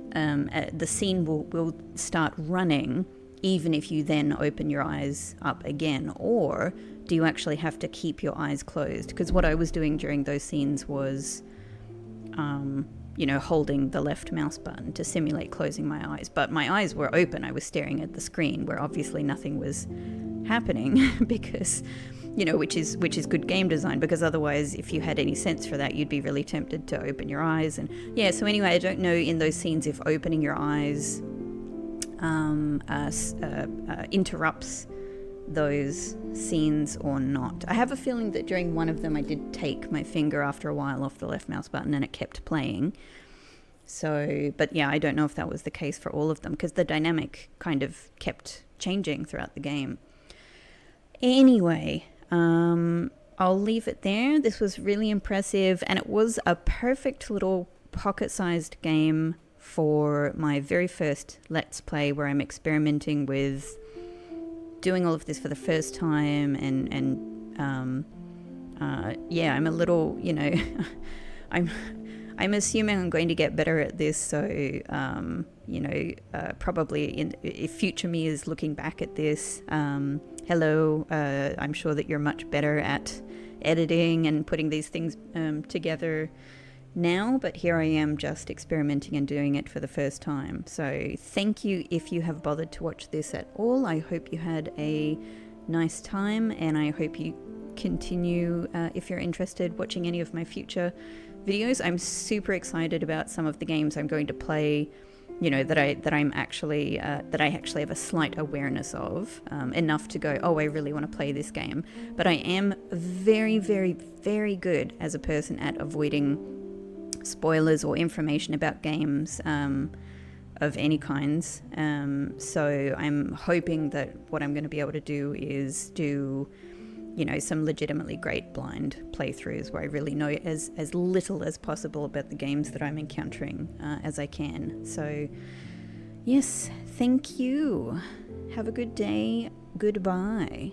the scene will start running even if you then open your eyes up again, or do you actually have to keep your eyes closed? Because what I was doing during those scenes was holding the left mouse button to simulate closing my eyes, but my eyes were open. I was staring at the screen where obviously nothing was happening because, which is good game design, because otherwise if you had any sense for that, you'd be really tempted to open your eyes. And yeah, so anyway, I don't know in those scenes if opening your eyes interrupts those scenes or not. I have a feeling that during one of them I did take my finger after a while off the left mouse button and it kept playing. So, but yeah, I don't know if that was the case for all of them, because the dynamic kind of kept changing throughout the game. Anyway, I'll leave it there. This was really impressive, and it was a perfect little pocket-sized game for my very first Let's Play, where I'm experimenting with doing all of this for the first time, and I'm a little, I'm assuming I'm going to get better at this, so probably if future me is looking back at this, hello, I'm sure that you're much better at editing and putting these things together now, but here I am just experimenting and doing it for the first time. So thank you if you have bothered to watch this at all. I hope you had a nice time, and I hope you continue, if you're interested, watching any of my future videos. I'm super excited about some of the games I'm going to play, that I actually have a slight awareness of, enough to go, oh, I really want to play this game. But I am very, very, very good as a person at avoiding spoilers or information about games of any kinds. So I'm hoping that what I'm going to be able to do is do, some legitimately great blind playthroughs where I really know as little as possible about the games that I'm encountering as I can. So yes, thank you. Have a good day. Goodbye.